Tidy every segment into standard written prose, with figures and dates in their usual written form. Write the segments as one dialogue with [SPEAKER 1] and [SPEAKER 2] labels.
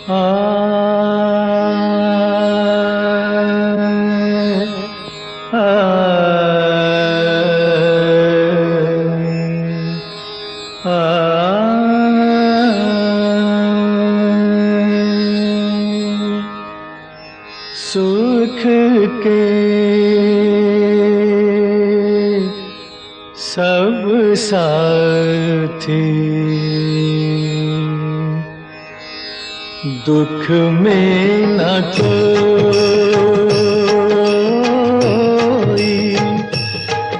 [SPEAKER 1] सुख के सब साथी दुख में न कोई।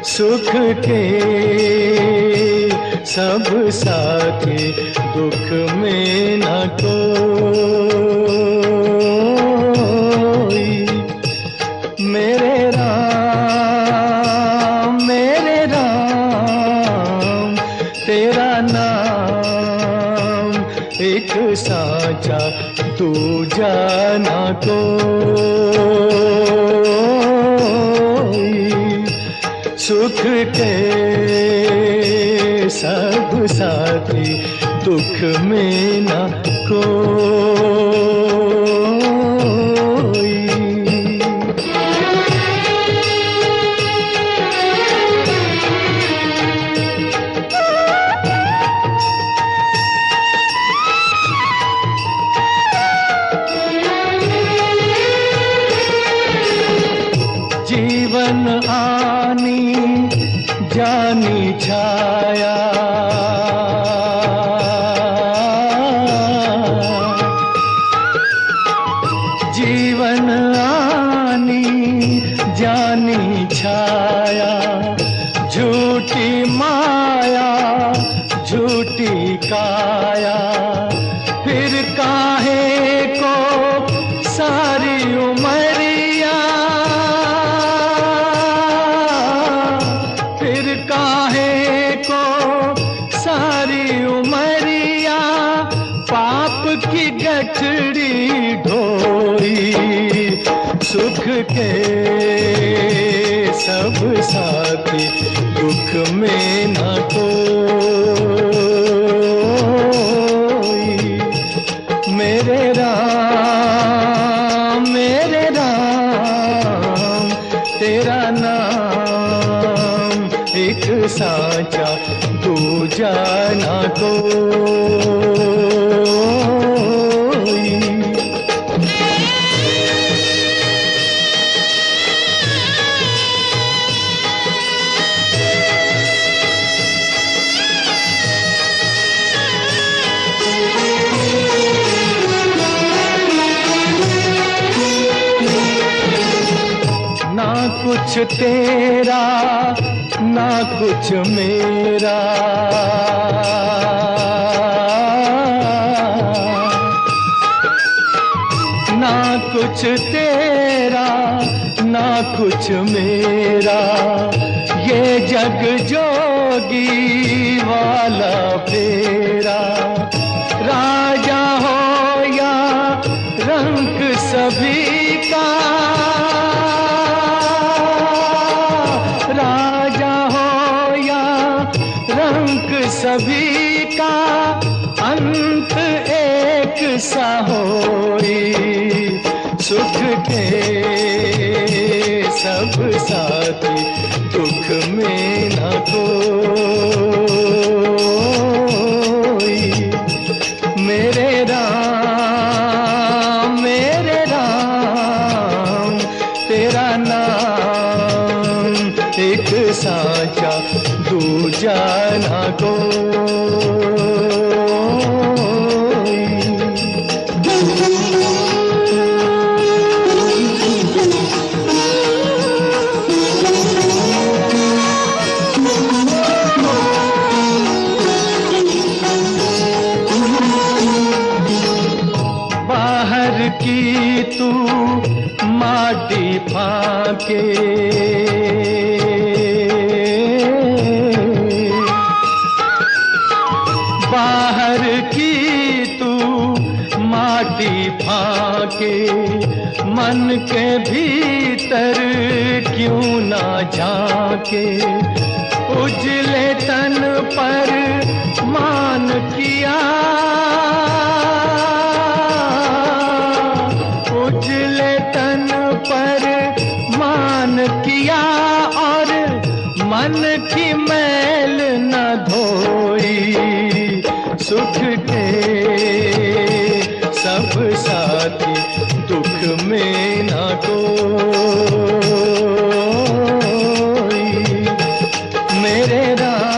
[SPEAKER 1] सुख के सब साथी दुख में न कोई। मेरे राम तेरा नाम एक साचा दूजा ना कोई। सुख के सब साथी दुख में ना कोई। जीवन आनी जानी छाया जीवन आनी जानी छाया। झूठी माया झूठी काया फिर काहे को सारी उमरिया। फिर काहे को सारी उमरिया पाप की गठड़ी ढोई। सुख के सब साथी दुख में न कोई। मेरे राम तेरा नाम एक साचा दूजा ना कोई। ना कुछ तेरा ना कुछ मेरा। ना कुछ तेरा ना कुछ मेरा। ये जग जोगी वाला फेरा। राजा हो या रंक सभी का। सभी का अंत एक सा होई। सुख के सब साथी दुख में न कोई। मेरे राम तेरा नाम एक साचा दूजा ना कोई। बाहर की तू माटी फाके बाहर की तू माटी फाके। मन के भीतर क्यों ना झांके। उजले तन पर मान किया किया और मन की मैल न धोई, सुख के सब साथी दुख में न कोई। मेरे राम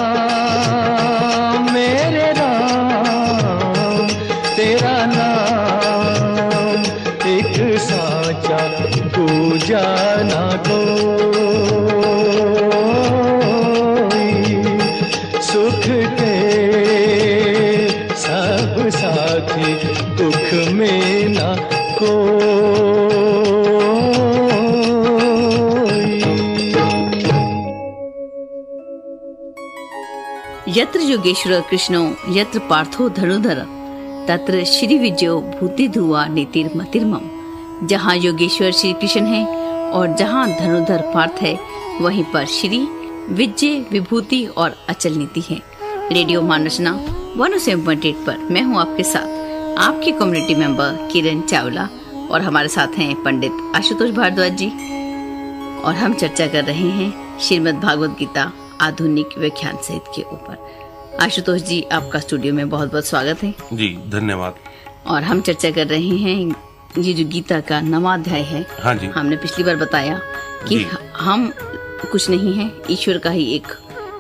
[SPEAKER 1] तेरा नाम एक साचा पूजा ना कोई, सुख के सब साथी दुख में ना कोई।
[SPEAKER 2] यत्र योगेश्वर कृष्णो यत्र पार्थो धनुधर तत्र श्री विजयो भूति ध्रुवा नीतिर्मतिर्मम। जहाँ योगेश्वर श्री कृष्ण है और जहाँ धनुधर पार्थ है, वहीं पर श्री विजय विभूति और अचल नीति है। रेडियो मानरचना 107.8 पर मैं हूँ आपके साथ, आपकी कम्युनिटी मेंबर किरण चावला, और हमारे साथ हैं पंडित आशुतोष भारद्वाज जी, और हम चर्चा कर रहे हैं श्रीमद् भागवत गीता आधुनिक व्याख्यान सहित के ऊपर। आशुतोष जी, आपका स्टूडियो में बहुत बहुत स्वागत है।
[SPEAKER 3] जी धन्यवाद।
[SPEAKER 2] और हम चर्चा कर रहे हैं ये जो गीता का 9वां अध्याय है।
[SPEAKER 3] हाँ जी।
[SPEAKER 2] हमने पिछली बार बताया कि हम कुछ नहीं है, ईश्वर का ही एक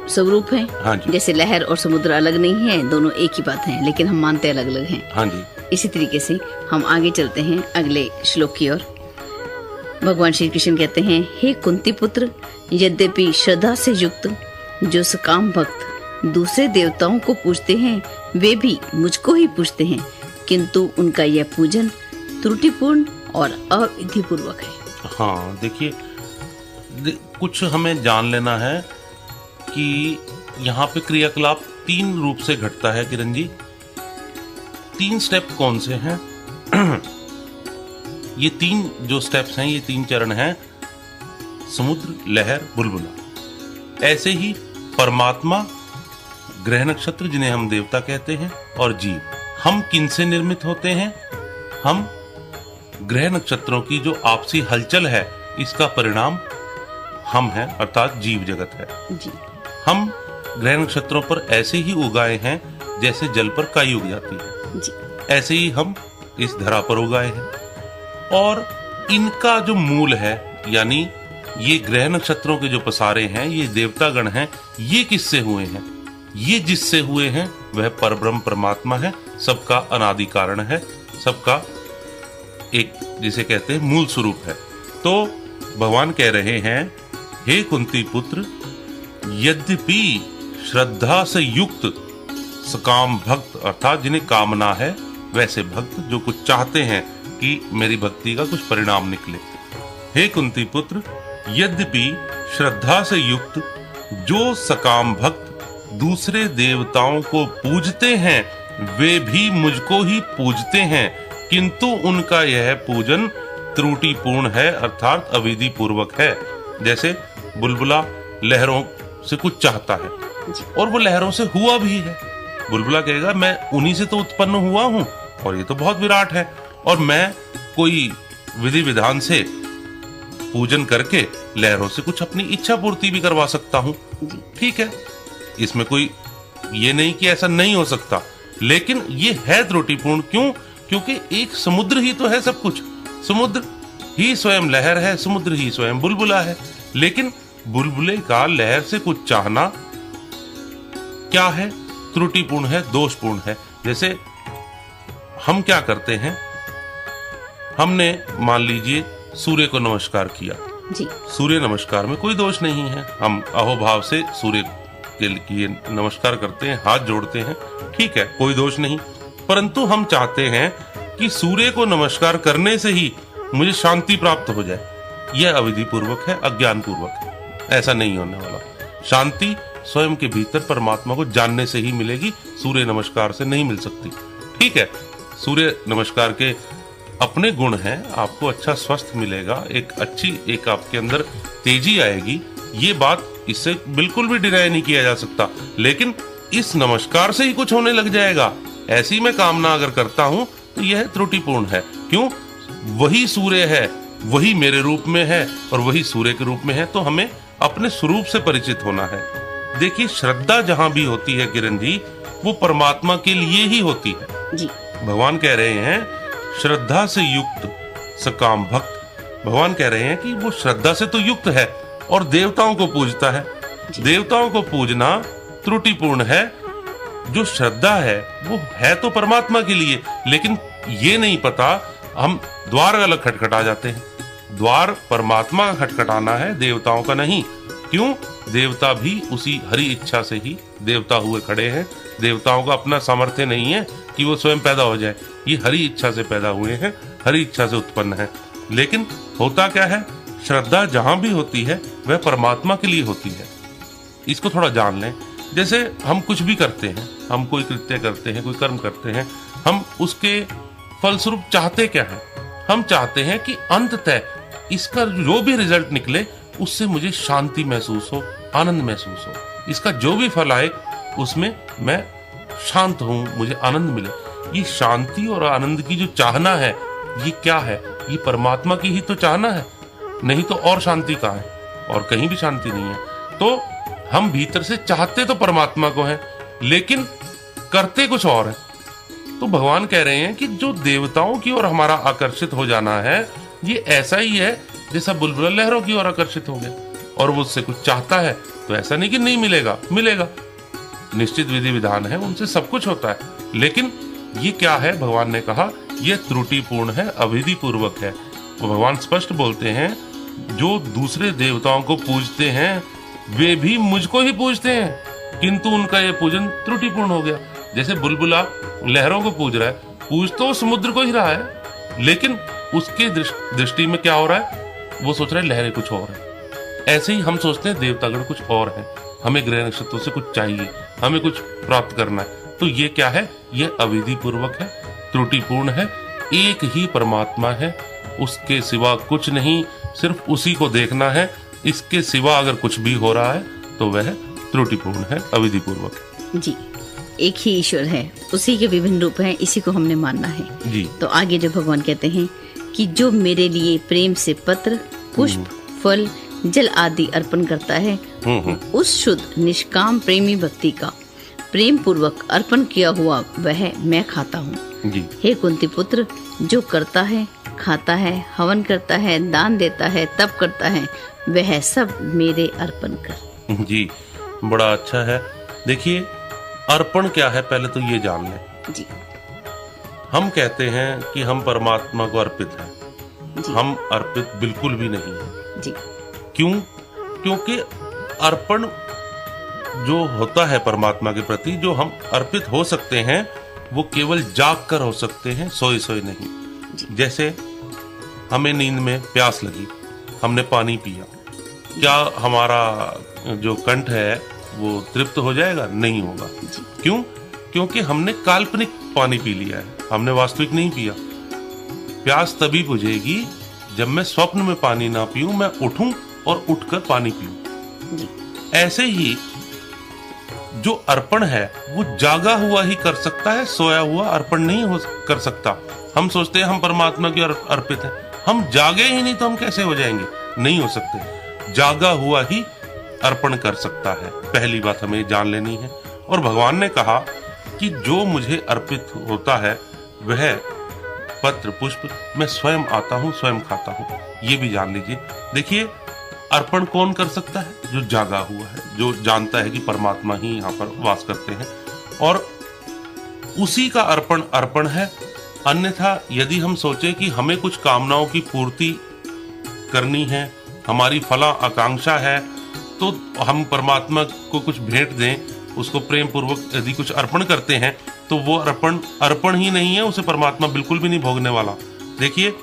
[SPEAKER 2] स्वरूप है।
[SPEAKER 3] हाँ जी।
[SPEAKER 2] जैसे लहर और समुद्र अलग नहीं है, दोनों एक ही बात है, लेकिन हम मानते अलग अलग हैं।
[SPEAKER 3] हाँ जी।
[SPEAKER 2] इसी तरीके से हम आगे चलते हैं अगले श्लोक की ओर। भगवान श्री कृष्ण कहते हैं, हे कुंती पुत्र, यद्यपि श्रद्धा से युक्त जो सकाम भक्त दूसरे देवताओं को पूजते हैं, वे भी मुझको ही पूजते हैं, किंतु उनका यह पूजन त्रुटिपूर्ण और अविधिपूर्वक है।
[SPEAKER 3] हाँ देखिए, कुछ हमें जान लेना है कि यहाँ पे क्रियाकलाप 3 रूप से घटता है किरण जी। 3 स्टेप कौन से हैं? ये 3 जो स्टेप्स हैं, ये 3 चरण हैं, समुद्र, लहर, बुलबुला। ऐसे ही परमात्मा, ग्रह नक्षत्र जिन्हें हम देवता कहते हैं, और जीव। हम किनसे निर्मित होते हैं? हम ग्रह नक्षत्रों की जो आपसी हलचल है, इसका परिणाम हम हैं, अर्थात जीव जगत है
[SPEAKER 2] जी।
[SPEAKER 3] हम ग्रह नक्षत्रों पर ऐसे ही उगाए हैं जैसे जल पर काई उग जाती है
[SPEAKER 2] जी।
[SPEAKER 3] ऐसे ही हम इस धरा पर उगाए हैं। और इनका जो मूल है, यानी ये ग्रह नक्षत्रों के जो पसारे हैं, ये देवतागण हैं, ये किससे हुए हैं? ये जिससे हुए हैं वह परब्रह्म परमात्मा है, सबका अनादि कारण है, सबका एक जिसे कहते हैं मूल स्वरूप है। तो भगवान कह रहे हैं, हे कुंती पुत्र, यद्यपि श्रद्धा से युक्त सकाम भक्त, अर्थात जिन्हें कामना है, वैसे भक्त जो कुछ चाहते हैं कि मेरी भक्ति का कुछ परिणाम निकले। हे कुंती पुत्र, यद्यपि श्रद्धा से युक्त जो सकाम भक्त दूसरे देवताओं को पूजते हैं, वे भी मुझको ही पूजते हैं, किंतु उनका यह पूजन त्रुटिपूर्ण है, अर्थात अविधि पूर्वक है। जैसे बुलबुला लहरों से कुछ चाहता है और वो लहरों से हुआ भी है। बुलबुला कहेगा, मैं उन्हीं से तो उत्पन्न हुआ हूं और ये तो बहुत विराट है, और मैं कोई विधि विधान से पूजन करके लहरों से कुछ अपनी इच्छा पूर्ति भी करवा सकता हूं। ठीक है, इसमें कोई ये नहीं कि ऐसा नहीं हो सकता, लेकिन ये है त्रुटिपूर्ण। क्यों? क्योंकि एक समुद्र ही तो है सब कुछ। समुद्र ही स्वयं लहर है, समुद्र ही स्वयं बुलबुला है, लेकिन बुलबुले का लहर से कुछ चाहना क्या है? त्रुटिपूर्ण है, दोषपूर्ण है। जैसे हम क्या करते हैं, हमने मान लीजिए सूर्य को नमस्कार किया
[SPEAKER 2] जी।
[SPEAKER 3] सूर्य नमस्कार में कोई दोष नहीं है, हम अहोभाव से सूर्य के लिए नमस्कार करते हैं, हाथ जोड़ते हैं, ठीक है, कोई दोष नहीं। परंतु हम चाहते हैं कि सूर्य को नमस्कार करने से ही मुझे शांति प्राप्त हो जाए, यह अविधि पूर्वक है, अज्ञान पूर्वक है। ऐसा नहीं होने वाला। शांति स्वयं के भीतर परमात्मा को जानने से ही मिलेगी, सूर्य नमस्कार से नहीं मिल सकती। ठीक है, सूर्य नमस्कार के अपने गुण हैं, आपको अच्छा स्वास्थ्य मिलेगा, एक आपके अंदर तेजी आएगी, ये बात इससे बिल्कुल भी डिनाई नहीं किया जा सकता। लेकिन इस नमस्कार से ही कुछ होने लग जाएगा, ऐसी मैं कामना अगर करता हूं तो यह त्रुटिपूर्ण है। क्यों? वही सूर्य है वही मेरे रूप में है और वही सूर्य के रूप में है, तो हमें अपने स्वरूप से परिचित होना है। देखिए, श्रद्धा जहां भी होती है किरण जी, वो परमात्मा के लिए ही होती है
[SPEAKER 2] जी।
[SPEAKER 3] भगवान कह रहे हैं श्रद्धा से युक्त सकाम भक्त। भगवान कह रहे हैं कि वो श्रद्धा से तो युक्त है और देवताओं को पूजता है। देवताओं को पूजना त्रुटिपूर्ण है। जो श्रद्धा है वो है तो परमात्मा के लिए, लेकिन ये नहीं पता, हम द्वार अलग खटखटा जाते हैं। द्वार परमात्मा का खटखटाना है, देवताओं का नहीं। क्यों? देवता भी उसी हरि इच्छा से ही देवता हुए खड़े हैं। देवताओं का अपना सामर्थ्य नहीं है कि वो स्वयं पैदा हो जाए, ये हरि इच्छा से पैदा हुए हैं, हरि इच्छा से उत्पन्न है। लेकिन होता क्या है, श्रद्धा जहां भी होती है वह परमात्मा के लिए होती है। इसको थोड़ा जान लें। जैसे हम कुछ भी करते हैं, हम कोई कृत्य करते हैं, कोई कर्म करते हैं, हम उसके फलस्वरूप चाहते क्या है? हम चाहते हैं कि अंततः इसका जो भी रिजल्ट निकले उससे मुझे शांति महसूस हो, आनंद महसूस हो। इसका जो भी फल आए उसमें मैं शांत हूं, मुझे आनंद मिले। ये शांति और आनंद की जो चाहना है, ये क्या है? ये परमात्मा की ही तो चाहना है, नहीं तो और शांति कहाँ है? और कहीं भी शांति नहीं है। तो हम भीतर से चाहते तो परमात्मा को हैं, लेकिन करते कुछ और है। तो भगवान कह रहे हैं कि जो देवताओं की ओर हमारा आकर्षित हो जाना है, ये ऐसा ही है जैसा बुलबुला लहरों की ओर आकर्षित हो गया और वो उससे कुछ चाहता है, तो ऐसा नहीं कि नहीं मिलेगा, मिलेगा। निश्चित विधि विधान है, उनसे सब कुछ होता है। लेकिन ये क्या है? भगवान ने कहा यह त्रुटिपूर्ण है, अविधि पूर्वक है। वो भगवान स्पष्ट बोलते हैं, जो दूसरे देवताओं को पूजते हैं वे भी मुझको ही पूजते हैं, किंतु उनका ये पूजन त्रुटिपूर्ण हो गया। जैसे बुलबुला लहरों को पूज रहा है, पूज तो समुद्र को ही रहा है, लेकिन उसके दृष्टि में क्या हो रहा है? वो सोच रहा है लहरें कुछ और है। ऐसे ही हम सोचते हैं देवतागण कुछ और है, हमें ग्रह नक्षत्रों से कुछ चाहिए, हमें कुछ प्राप्त करना है। तो ये क्या है? ये अविधि पूर्वक है, त्रुटिपूर्ण है। एक ही परमात्मा है, उसके सिवा कुछ नहीं, सिर्फ उसी को देखना है। इसके सिवा अगर कुछ भी हो रहा है तो वह त्रुटिपूर्ण है, अविधि पूर्वक।
[SPEAKER 2] जी, एक ही ईश्वर है, उसी के विभिन्न रूप हैं, इसी को हमने मानना है
[SPEAKER 3] जी।
[SPEAKER 2] तो आगे जो भगवान कहते हैं कि जो मेरे लिए प्रेम से पत्र, पुष्प, फल, जल आदि अर्पण करता है, उस शुद्ध निष्काम प्रेमी भक्ति का प्रेम पूर्वक अर्पण किया हुआ वह मैं खाता हूँ। हे कुंती पुत्र, जो करता है, खाता है, हवन करता है, दान देता है, तप करता है, वह सब मेरे अर्पण कर।
[SPEAKER 3] जी, बड़ा अच्छा है। देखिए, अर्पण क्या है पहले तो ये जान लें
[SPEAKER 2] जी।
[SPEAKER 3] हम कहते हैं कि हम परमात्मा को अर्पित हैं,
[SPEAKER 2] जी।
[SPEAKER 3] हम अर्पित बिल्कुल भी नहीं हैं।
[SPEAKER 2] जी।
[SPEAKER 3] क्यों? क्योंकि अर्पण जो होता है परमात्मा के प्रति, जो हम अर्पित हो सकते हैं, वो केवल जाग कर हो सकते हैं, सोए सोए नहीं। जैसे हमें नींद में प्यास लगी, हमने पानी पिया, क्या हमारा जो कंठ है वो तृप्त हो जाएगा? नहीं होगा। क्यों? क्योंकि हमने काल्पनिक पानी पी लिया है, हमने वास्तविक नहीं पिया। प्यास तभी बुझेगी जब मैं स्वप्न में पानी ना पीऊं, मैं उठूं और उठकर पानी पीऊं। ऐसे ही जो अर्पण है वो जागा हुआ ही कर सकता है, सोया हुआ अर्पण नहीं हो कर सकता। हम सोचते हैं हम परमात्मा की अर्पित हैं, हम जागे ही नहीं तो हम कैसे हो जाएंगे? नहीं हो सकते। जागा हुआ ही अर्पण कर सकता है, पहली बात हमें जान लेनी है। और भगवान ने कहा कि जो मुझे अर्पित होता है वह पत्र पुष्प मैं स्वयं आता हूं, स्वयं खाता हूं, ये भी जान लीजिए। देखिए, अर्पण कौन कर सकता है? जो जागा हुआ है, जो जानता है कि परमात्मा ही यहाँ पर वास करते हैं, और उसी का अर्पण अर्पण है। अन्यथा यदि हम सोचे कि हमें कुछ कामनाओं की पूर्ति करनी है, हमारी फला आकांक्षा है, तो हम परमात्मा को कुछ भेंट दें, उसको प्रेम पूर्वक यदि कुछ अर्पण करते हैं, तो वो अर्पण ही नहीं है, उसे परमात्मा बिल्कुल भी नहीं भोगने वाला। देखिए,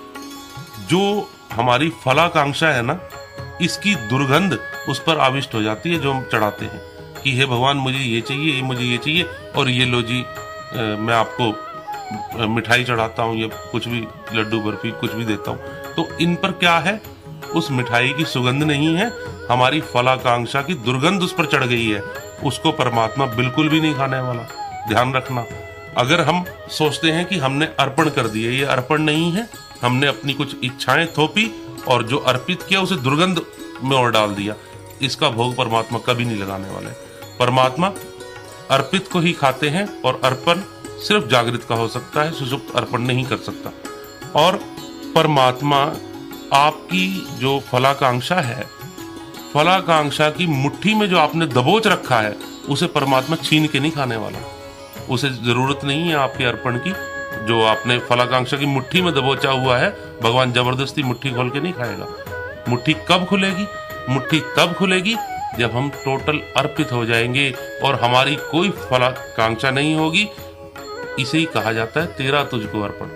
[SPEAKER 3] जो हमारी फलाकांक्षा है ना, इसकी दुर्गंध उस पर आविष्ट हो जाती है जो हम चढ़ाते हैं कि हे भगवान मुझे ये चाहिए, मुझे ये चाहिए, और ये लो जी मैं आपको मिठाई चढ़ाता हूँ, ये कुछ भी लड्डू बर्फी कुछ भी देता हूँ। तो इन पर क्या है? उस मिठाई की सुगंध नहीं है, हमारी फलाकांक्षा की दुर्गंध उस पर चढ़ गई है। उसको परमात्मा बिल्कुल भी नहीं खाने वाला। ध्यान रखना, अगर हम सोचते हैं कि हमने अर्पण कर दिए, ये अर्पण नहीं है, हमने अपनी कुछ इच्छाएं थोपी और जो अर्पित किया उसे दुर्गंध में और डाल दिया, इसका भोग परमात्मा कभी नहीं लगाने वाले। परमात्मा अर्पित को ही खाते हैं और अर्पण सिर्फ जागृत का हो सकता है, सुषुप्त अर्पण नहीं कर सकता। और परमात्मा आपकी जो फलाकांक्षा है, फलाकांक्षा की मुट्ठी में जो आपने दबोच रखा है, उसे परमात्मा छीन के नहीं खाने वाला। उसे जरूरत नहीं है आपके अर्पण की। जो आपने फलाकांक्षा की मुट्ठी में दबोचा हुआ है, भगवान जबरदस्ती मुट्ठी खोल के नहीं खाएगा। मुट्ठी कब खुलेगी? मुट्ठी तब खुलेगी जब हम टोटल अर्पित हो जाएंगे और हमारी कोई फलाकांक्षा नहीं होगी। इसे ही कहा जाता है तेरा तुझको अर्पण,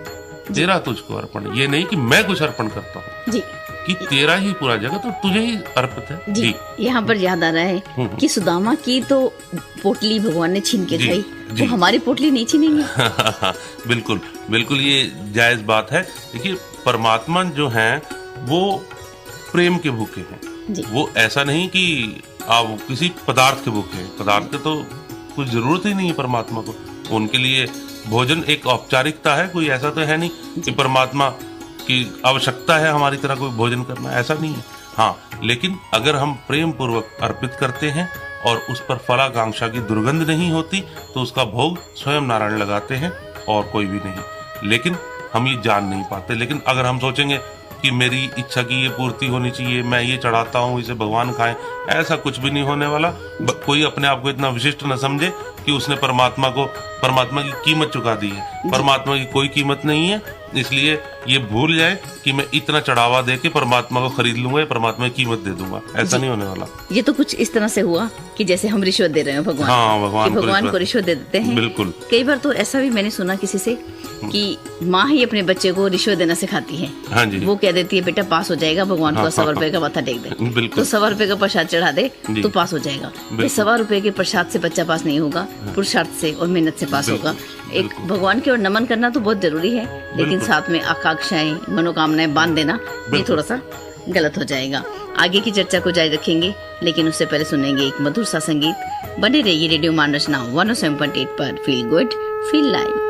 [SPEAKER 3] तेरा तुझको अर्पण। ये नहीं कि मैं कुछ अर्पण करता हूँ
[SPEAKER 2] जी,
[SPEAKER 3] कि तेरा ही पूरा जगत तो तुझे ही अर्पित है।
[SPEAKER 2] जी, यहाँ पर याद आ रहा है कि सुदामा की तो पोटली भगवान ने छीन के खाई, तो हमारी पोटली नहीं छीनेंगे।
[SPEAKER 3] बिल्कुल बिल्कुल, ये जायज बात है। देखिए, परमात्मा जो हैं वो प्रेम के भूखे हैं। वो ऐसा नहीं कि आप किसी पदार्थ के भूखे हैं। पदार्थ के तो कुछ जरूरत ही नहीं है परमात्मा को। उनके लिए भोजन एक औपचारिकता है, कोई ऐसा तो है नहीं कि परमात्मा की आवश्यकता है हमारी तरह कोई भोजन करना, ऐसा नहीं है। हाँ, लेकिन अगर हम प्रेम पूर्वक अर्पित करते हैं और उस पर फलाकांक्षा की दुर्गंध नहीं होती, तो उसका भोग स्वयं नारायण लगाते हैं और कोई भी नहीं। लेकिन हम ये जान नहीं पाते। लेकिन अगर हम सोचेंगे कि मेरी इच्छा की ये पूर्ति होनी चाहिए, मैं ये चढ़ाता हूँ, इसे भगवान खाएं, ऐसा कुछ भी नहीं होने वाला। कोई अपने आप को इतना विशिष्ट न समझे कि उसने परमात्मा की कीमत चुका दी है। परमात्मा की कोई कीमत नहीं है, इसलिए ये भूल जाए कि मैं इतना चढ़ावा दे के परमात्मा को खरीद लूंगा या परमात्मा की कीमत दे दूंगा। ऐसा नहीं होने वाला।
[SPEAKER 2] ये तो कुछ इस तरह से हुआ कि जैसे हम रिश्वत दे रहे हैं भगवान।
[SPEAKER 3] हाँ, भगवान
[SPEAKER 2] को रिश्वत दे देते हैं।
[SPEAKER 3] बिल्कुल।
[SPEAKER 2] कई बार तो ऐसा भी मैंने सुना किसी से कि माँ ही अपने बच्चे को रिश्वत देना सिखाती है।
[SPEAKER 3] हाँ जी।
[SPEAKER 2] वो कह देती है बेटा पास हो जाएगा, भगवान को 100 रुपए का माथा टेक दे, तो 100 रुपए का प्रसाद चढ़ा दे तो पास हो जाएगा। 100 रुपए के प्रसाद से बच्चा पास नहीं होगा, पुरुषार्थ से और मेहनत से पास होगा। एक भगवान की ओर नमन करना तो बहुत जरूरी है, लेकिन साथ में आकांक्षाएं, मनोकामनाएं बांध देना ये थोड़ा सा गलत हो जाएगा। आगे की चर्चा को जारी रखेंगे, लेकिन उससे पहले सुनेंगे एक मधुर सा संगीत। बने रहिए रेडियो मान रचना 107.8 पर। Feel good, feel live.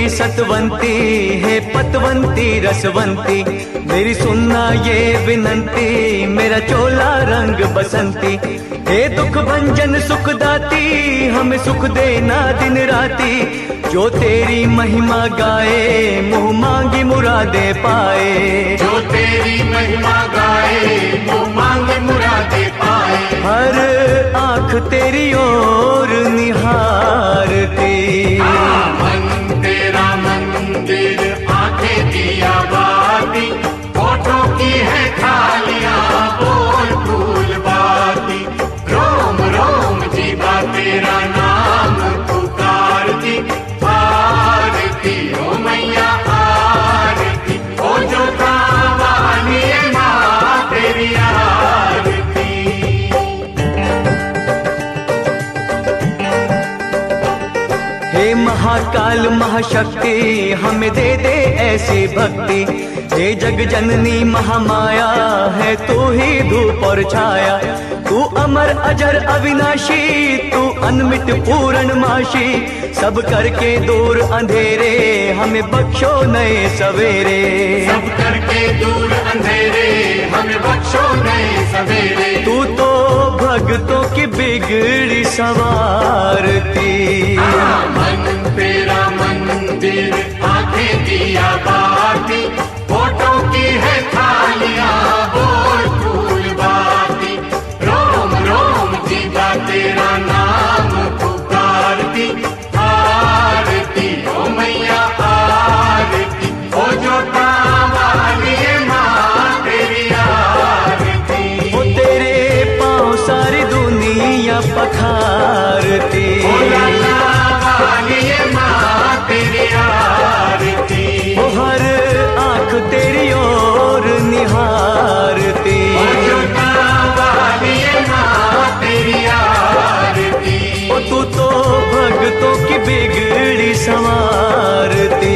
[SPEAKER 1] सतवंती है पतवंती रसवंती, मेरी सुनना ये विनंती, मेरा चोला रंग बसंती। हे दुख भंजन सुख दाती, हमें सुख देना दिन राती। जो तेरी महिमा गाए, मुँह मांगी मुरादे पाए।
[SPEAKER 4] जो तेरी महिमा गाए, मुँह मांगे मुरादे पाए।
[SPEAKER 1] हर आँख तेरी ओर निहारती।
[SPEAKER 4] मन तेरा मंदिर, आंखें दिया बाती, होठों की है थालियां, बोल फूल बाती। रोम रोम जीवा तेरा नाम पुकारती। आरती ओ मैया आरती, ओ जो कावानी माँ तेरी आरती।
[SPEAKER 1] हे महाकाल महाशक्ति, हमें दे दे ऐसी भक्ति। हे जग जननी महामाया, है तू ही धूप और छाया। तू अमर अजर अविनाशी, तू अनमित पूर्णमाशी। सब करके दूर अंधेरे, हमें बख्शो नए सवेरे।
[SPEAKER 4] सब करके दूर अंधेरे, हमें बख्शो नए सवेरे।
[SPEAKER 1] तू तो भक्तों की बिगड़ी सवारती।
[SPEAKER 4] मन तेरा मंदिर, आंखें दिया बाती, होठों की है थालियां, बोल फूल बाती। रोम रोम जीवा तेरा नाम पुकारती। आरती ओ मैया आरती, ओ जो कावाली माँ तेरी आरती।
[SPEAKER 1] वो तेरे पाँव सारी दुनिया पखारती। वो हर आँख तेरी ओर निहारती। वो तू तो भक्तों की बिगड़ी संवारती।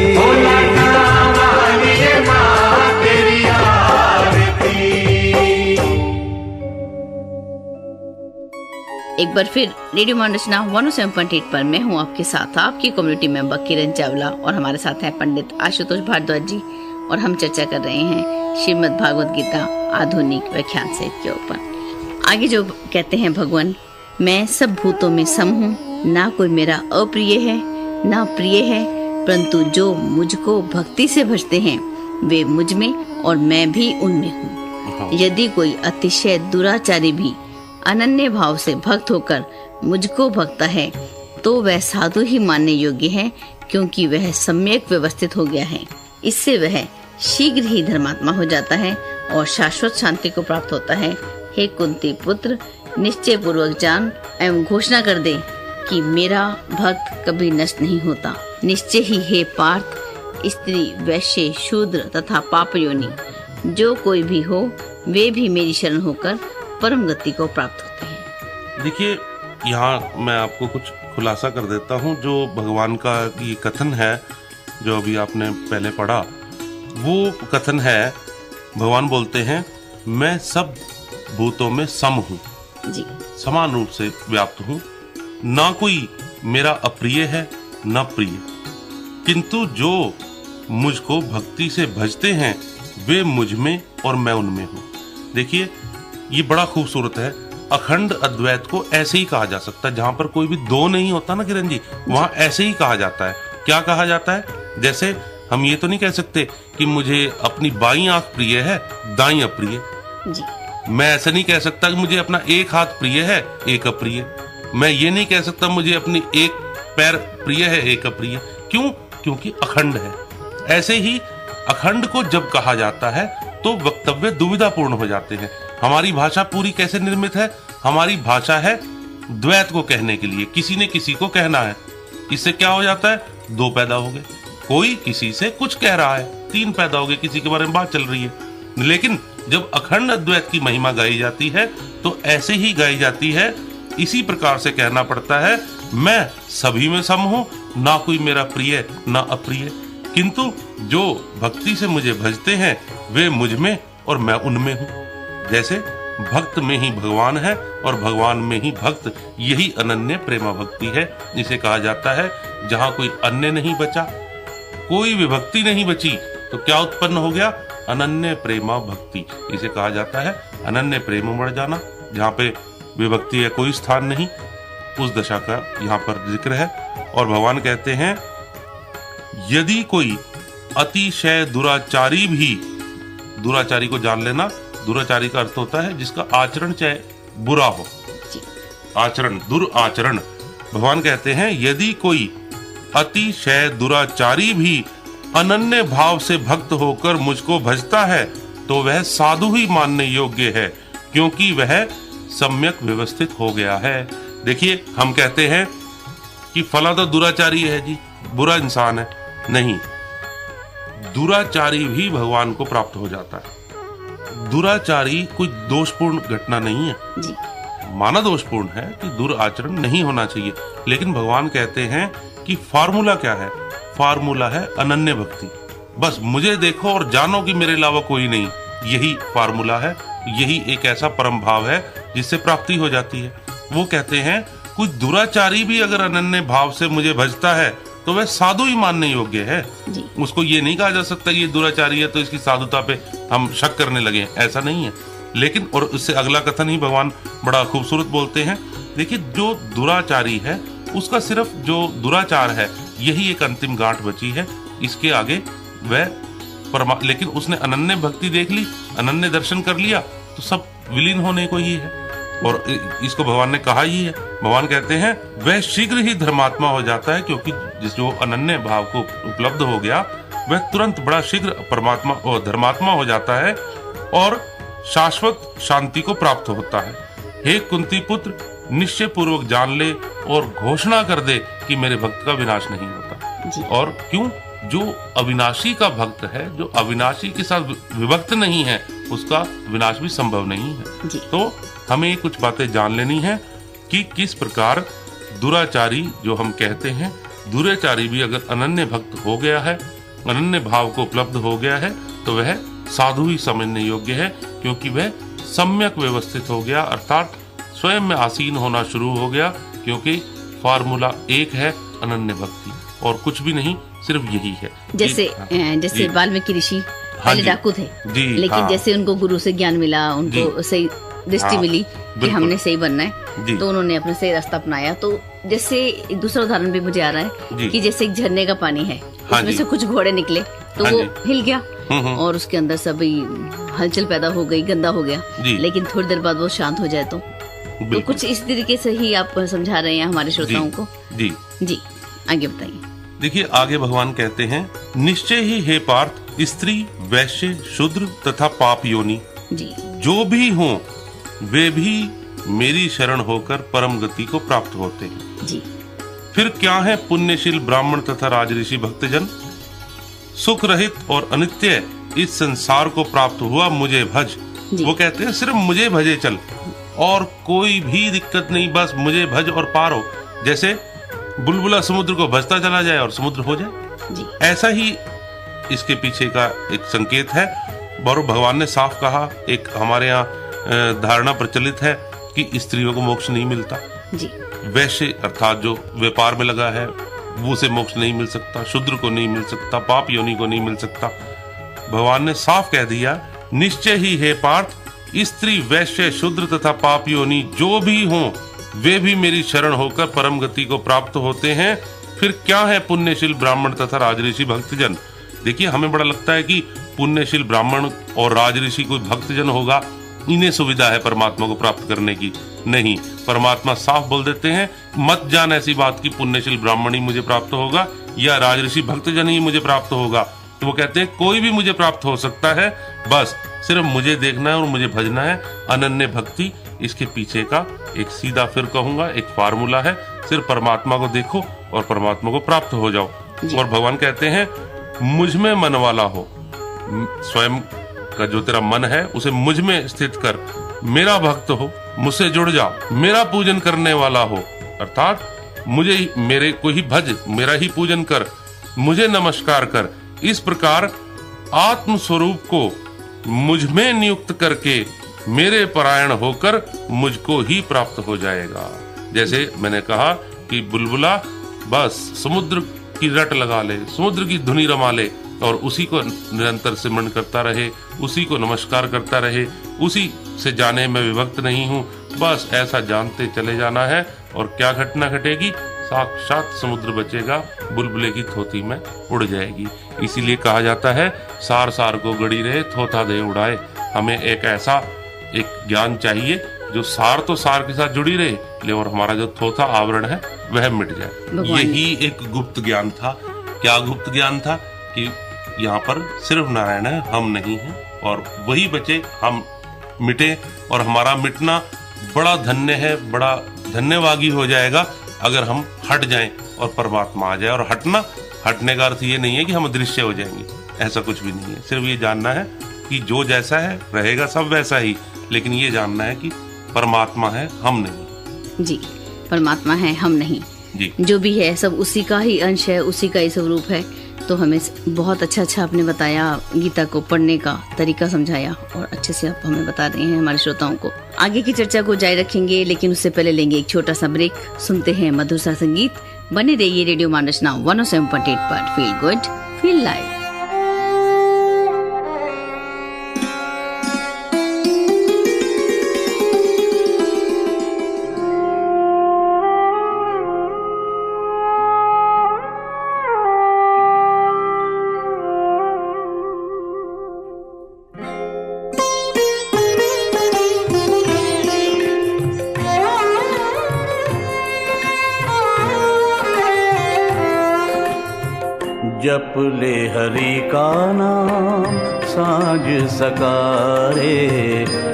[SPEAKER 2] एक बार फिर रेडियो मानरचना 107.8 पर मैं हूं आपके साथ, आपकी कम्युनिटी मेंबर किरण चावला, और हमारे साथ हैं पंडित आशुतोष भारद्वाज जी, और हम चर्चा कर रहे हैं श्रीमद् भागवत गीता आधुनिक व्याख्यान से के ऊपर। आगे जो कहते हैं भगवान, मैं सब भूतों में सम हूँ, ना कोई मेरा अप्रिय है ना प्रिय है, परंतु जो मुझको भक्ति से भजते हैं वे मुझ में और मैं भी उनमें हूँ। यदि कोई अतिशय दुराचारी भी अनन्य भाव से भक्त होकर मुझको भक्ता है तो वह साधु ही मानने योग्य है, क्योंकि वह सम्यक व्यवस्थित हो गया है। इससे वह शीघ्र ही धर्मात्मा हो जाता है और शाश्वत शांति को प्राप्त होता है। हे कुंती पुत्र, निश्चय पूर्वक जान एवं घोषणा कर दे कि मेरा भक्त कभी नष्ट नहीं होता। निश्चय ही हे पार्थ, स्त्री वैश्य शूद्र तथा पापयोनि जो कोई भी हो, वे भी मेरी शरण होकर परम गति को प्राप्त होते हैं।
[SPEAKER 3] देखिए, यहाँ मैं आपको कुछ खुलासा कर देता हूँ। जो भगवान का ये कथन है, जो अभी आपने पहले पढ़ा, वो कथन है, भगवान बोलते हैं मैं सब भूतों में सम हूँ
[SPEAKER 2] जी,
[SPEAKER 3] समान रूप से व्याप्त हूँ, ना कोई मेरा अप्रिय है न प्रिय, किंतु जो मुझको भक्ति से भजते हैं वे मुझ में और मैं उनमें हूँ। देखिए, ये बड़ा खूबसूरत है। अखंड अद्वैत को ऐसे ही कहा जा सकता है, जहां पर कोई भी दो नहीं होता ना किरण जी, वहां ऐसे ही कहा जाता है। क्या कहा जाता है? जैसे हम ये तो नहीं कह सकते कि मुझे अपनी बाईं आंख प्रिय है, दाईं अप्रिय
[SPEAKER 2] जी।
[SPEAKER 3] मैं ऐसा नहीं कह सकता कि मुझे अपना एक हाथ प्रिय है, एक अप्रिय। मैं ये नहीं कह सकता मुझे अपनी एक पैर प्रिय है, एक अप्रिय। क्यों? क्योंकि अखंड है। ऐसे ही अखंड को जब कहा जाता है तो वक्तव्य दुविधापूर्ण हो जाते हैं। हमारी भाषा पूरी कैसे निर्मित है? हमारी भाषा है द्वैत को कहने के लिए, किसी ने किसी को कहना है। इससे क्या हो जाता है? दो पैदा हो गए। कोई किसी से कुछ कह रहा है, तीन पैदा हो गए, किसी के बारे में बात चल रही है। लेकिन जब अखंड अद्वैत की महिमा गाई जाती है तो ऐसे ही गाई जाती है। इसी प्रकार से कहना पड़ता है, मैं सभी में सम हूं, ना कोई मेरा प्रिय ना अप्रिय, किंतु जो भक्ति से मुझे भजते हैं वे मुझ में और मैं उनमें हूं। जैसे भक्त में ही भगवान है और भगवान में ही भक्त, यही अनन्य प्रेमा भक्ति है। इसे कहा जाता है जहां कोई अन्य नहीं बचा, कोई विभक्ति नहीं बची, तो क्या उत्पन्न हो गया? अनन्य प्रेमा भक्ति। इसे कहा जाता है अनन्य प्रेम बढ़ जाना, जहाँ पे विभक्ति या कोई स्थान नहीं, उस दशा का यहाँ पर जिक्र है। और भगवान कहते हैं यदि कोई अतिशय दुराचारी भी, दुराचारी को जान लेना, दुराचारी का अर्थ होता है जिसका आचरण चाहे बुरा हो, आचरण, दुराचरण। भगवान कहते हैं यदि कोई अतिशय दुराचारी भी अनन्य भाव से भक्त होकर मुझको भजता है तो वह साधु ही मानने योग्य है, क्योंकि वह सम्यक व्यवस्थित हो गया है। देखिए, हम कहते हैं कि फला तो दुराचारी है जी, बुरा इंसान है। नहीं, दुराचारी भी भगवान को प्राप्त हो जाता है। दुराचारी कोई दोषपूर्ण घटना नहीं है
[SPEAKER 2] जी।
[SPEAKER 3] माना दोषपूर्ण है कि दुराचरण नहीं होना चाहिए, लेकिन भगवान कहते हैं कि फार्मूला क्या है? फार्मूला है अनन्य भक्ति। बस मुझे देखो और जानो कि मेरे अलावा कोई नहीं, यही फार्मूला है। यही एक ऐसा परम भाव है जिससे प्राप्ति हो जाती है। वो कहते हैं कोई दुराचारी भी अगर अनन्य भाव से मुझे भजता है तो वह साधु ही मानने योग्य है
[SPEAKER 2] जी।
[SPEAKER 3] उसको ये नहीं कहा जा सकता ये दुराचारी है तो इसकी साधुता पे हम शक करने लगे, ऐसा नहीं है। लेकिन और उससे अगला कथन ही भगवान बड़ा खूबसूरत बोलते हैं। देखिए, जो दुराचारी है उसका सिर्फ जो दुराचार है यही एक अंतिम गांठ बची है, इसके आगे वह लेकिन उसने अनन्य भक्ति देख ली, अनन्य दर्शन कर लिया तो सब विलीन होने को ही है। और इसको भगवान ने कहा ही है। भगवान कहते हैं वह शीघ्र ही धर्मात्मा हो जाता है, क्योंकि जिस जो अनन्य भाव को उपलब्ध हो गया वह तुरंत बड़ा शीघ्र परमात्मा और धर्मात्मा हो जाता है और शाश्वत शांति को प्राप्त होता है। हे कुंती पुत्र, निश्चय पूर्वक जान ले और घोषणा कर दे कि मेरे भक्त का विनाश नहीं होता
[SPEAKER 2] जी।
[SPEAKER 3] और क्यों? जो अविनाशी का भक्त है, जो अविनाशी के साथ विभक्त नहीं है, उसका विनाश भी संभव नहीं है
[SPEAKER 2] जी।
[SPEAKER 3] तो हमें कुछ बातें जान लेनी है कि किस प्रकार दुराचारी जो हम कहते हैं, दुराचारी भी अगर अनन्य भक्त हो गया है, अनन्य भाव को उपलब्ध हो गया है तो वह साधु ही समझने योग्य है, क्योंकि वह सम्यक व्यवस्थित हो गया, अर्थात स्वयं में आसीन होना शुरू हो गया। क्योंकि फार्मूला एक है, अनन्य भक्ति, और कुछ भी नहीं, सिर्फ यही है।
[SPEAKER 2] जैसे वाल्मीकि ऋषि पहले डाकू थे
[SPEAKER 3] जी,
[SPEAKER 2] लेकिन जैसे उनको गुरु से ज्ञान मिला, उनको सही दृष्टि मिली कि हमने सही बनना है, तो उन्होंने अपना सही रास्ता अपनाया। तो जैसे दूसरा उदाहरण भी मुझे आ रहा है कि जैसे एक झरने का पानी है, उसमें से कुछ घोड़े निकले तो वो हिल गया और उसके अंदर सभी हलचल पैदा हो गई, गंदा हो गया, लेकिन थोड़ी देर बाद वो शांत हो जाए तो कुछ इस तरीके से ही आप समझा रहे हैं हमारे श्रोताओं को।
[SPEAKER 3] जी
[SPEAKER 2] जी, आगे बताइए।
[SPEAKER 3] देखिए, आगे भगवान कहते हैं निश्चय ही हे पार्थ, स्त्री, वैश्य, शूद्र तथा पाप योनि
[SPEAKER 2] जी
[SPEAKER 3] जो भी हों वे भी मेरी शरण होकर परम गति को प्राप्त होते हैं
[SPEAKER 2] जी।
[SPEAKER 3] फिर क्या है पुण्यशील ब्राह्मण तथा राजऋषि भक्तजन, सुख रहित और अनित्य इस संसार को प्राप्त हुआ मुझे भज। वो कहते हैं सिर्फ मुझे भजे चल और कोई भी दिक्कत नहीं, बस मुझे भज और पार हो। जैसे बुलबुला समुद्र को भजता चला जाए और समुद्र हो जाए
[SPEAKER 2] जी।
[SPEAKER 3] ऐसा ही इसके पीछे का एक संकेत है। और भगवान ने साफ कहा, एक हमारे यहाँ धारणा प्रचलित है कि स्त्रियों को मोक्ष नहीं मिलता
[SPEAKER 2] जी।
[SPEAKER 3] वैश्य अर्थात जो व्यापार में लगा है वो से मोक्ष नहीं मिल सकता, शूद्र को नहीं मिल सकता, पाप योनि को नहीं मिल सकता। भगवान ने साफ कह दिया निश्चय ही हे पार्थ, स्त्री, वैश्य, शूद्र तथा पाप योनि जो भी हों वे भी मेरी शरण होकर परम गति को प्राप्त होते हैं। फिर क्या है पुण्यशील ब्राह्मण तथा राजऋषि भक्तजन। देखिए, हमें बड़ा लगता है कि पुण्यशील ब्राह्मण और राजऋषि कोई भक्तजन होगा, इन्हें सुविधा है परमात्मा को प्राप्त करने की। नहीं, परमात्मा साफ बोल देते हैं मत जान ऐसी बात की पुण्यशील ब्राह्मण ही मुझे प्राप्त होगा या राजऋषि भक्तजन ही मुझे प्राप्त होगा। तो वो कहते हैं कोई भी मुझे प्राप्त हो सकता है, बस सिर्फ मुझे देखना है और मुझे भजना है। अनन्य भक्ति इसके पीछे का एक सीधा, फिर कहूंगा, एक फार्मूला है। सिर्फ परमात्मा को देखो और परमात्मा को प्राप्त हो जाओ। और भगवान कहते हैं मुझ में मन वाला हो, स्वयं का जो तेरा मन है उसे मुझ में स्थित कर, मेरा भक्त हो, मुझसे जुड़ जा, मेरा पूजन करने वाला हो, अर्थात मुझे मेरे को ही भज, मेरा ही पूजन कर, मुझे नमस्कार कर। इस प्रकार आत्म स्वरूप को मुझ में नियुक्त करके मेरे परायण होकर मुझको ही प्राप्त हो जाएगा। जैसे मैंने कहा कि बुलबुला बस समुद्र की रट लगा ले, समुद्र की धुनी रमा ले, और उसी को निरंतर सिमरण करता रहे, उसी को नमस्कार करता रहे, उसी से जाने में विभक्त नहीं हूँ, बस ऐसा जानते चले जाना है। और क्या घटना घटेगी? साक्षात समुद्र बचेगा, बुलबुले की थोती में उड़ जाएगी। इसीलिए कहा जाता है सार सार को गड़ी रहे, थोथा दे उड़ाए। हमें एक ऐसा एक ज्ञान चाहिए जो सार तो सार के साथ जुड़ी रहे, और हमारा जो थोथा आवरण है वह मिट जाए। यही एक गुप्त ज्ञान था। क्या गुप्त ज्ञान था? कि यहाँ पर सिर्फ नारायण है, हम नहीं हैं, और वही बचे, हम मिटे। और हमारा मिटना बड़ा धन्य है, बड़ा धन्यवादी हो जाएगा अगर हम हट जाएं और परमात्मा आ जाए। और हटने का अर्थ ये नहीं है कि हम अदृश्य हो जाएंगे, ऐसा कुछ भी नहीं है। सिर्फ ये जानना है कि जो जैसा है रहेगा सब वैसा ही, लेकिन ये जानना है कि परमात्मा है, हम नहीं।
[SPEAKER 2] जी, परमात्मा है, हम नहीं
[SPEAKER 3] जी।
[SPEAKER 2] जो भी है सब उसी का ही अंश है, उसी का ही स्वरूप है। तो हमें बहुत अच्छा आपने बताया, गीता को पढ़ने का तरीका समझाया, और अच्छे से आप हमें बता रहे हैं हमारे श्रोताओं को। आगे की चर्चा को जारी रखेंगे, लेकिन उससे पहले लेंगे एक छोटा सा ब्रेक। सुनते हैं मधुर सा संगीत। बने रहिए रेडियो मानस नाउ 107.8 पर। Feel good, feel live.
[SPEAKER 1] जप ले हरि का नाम सांझ सकारे,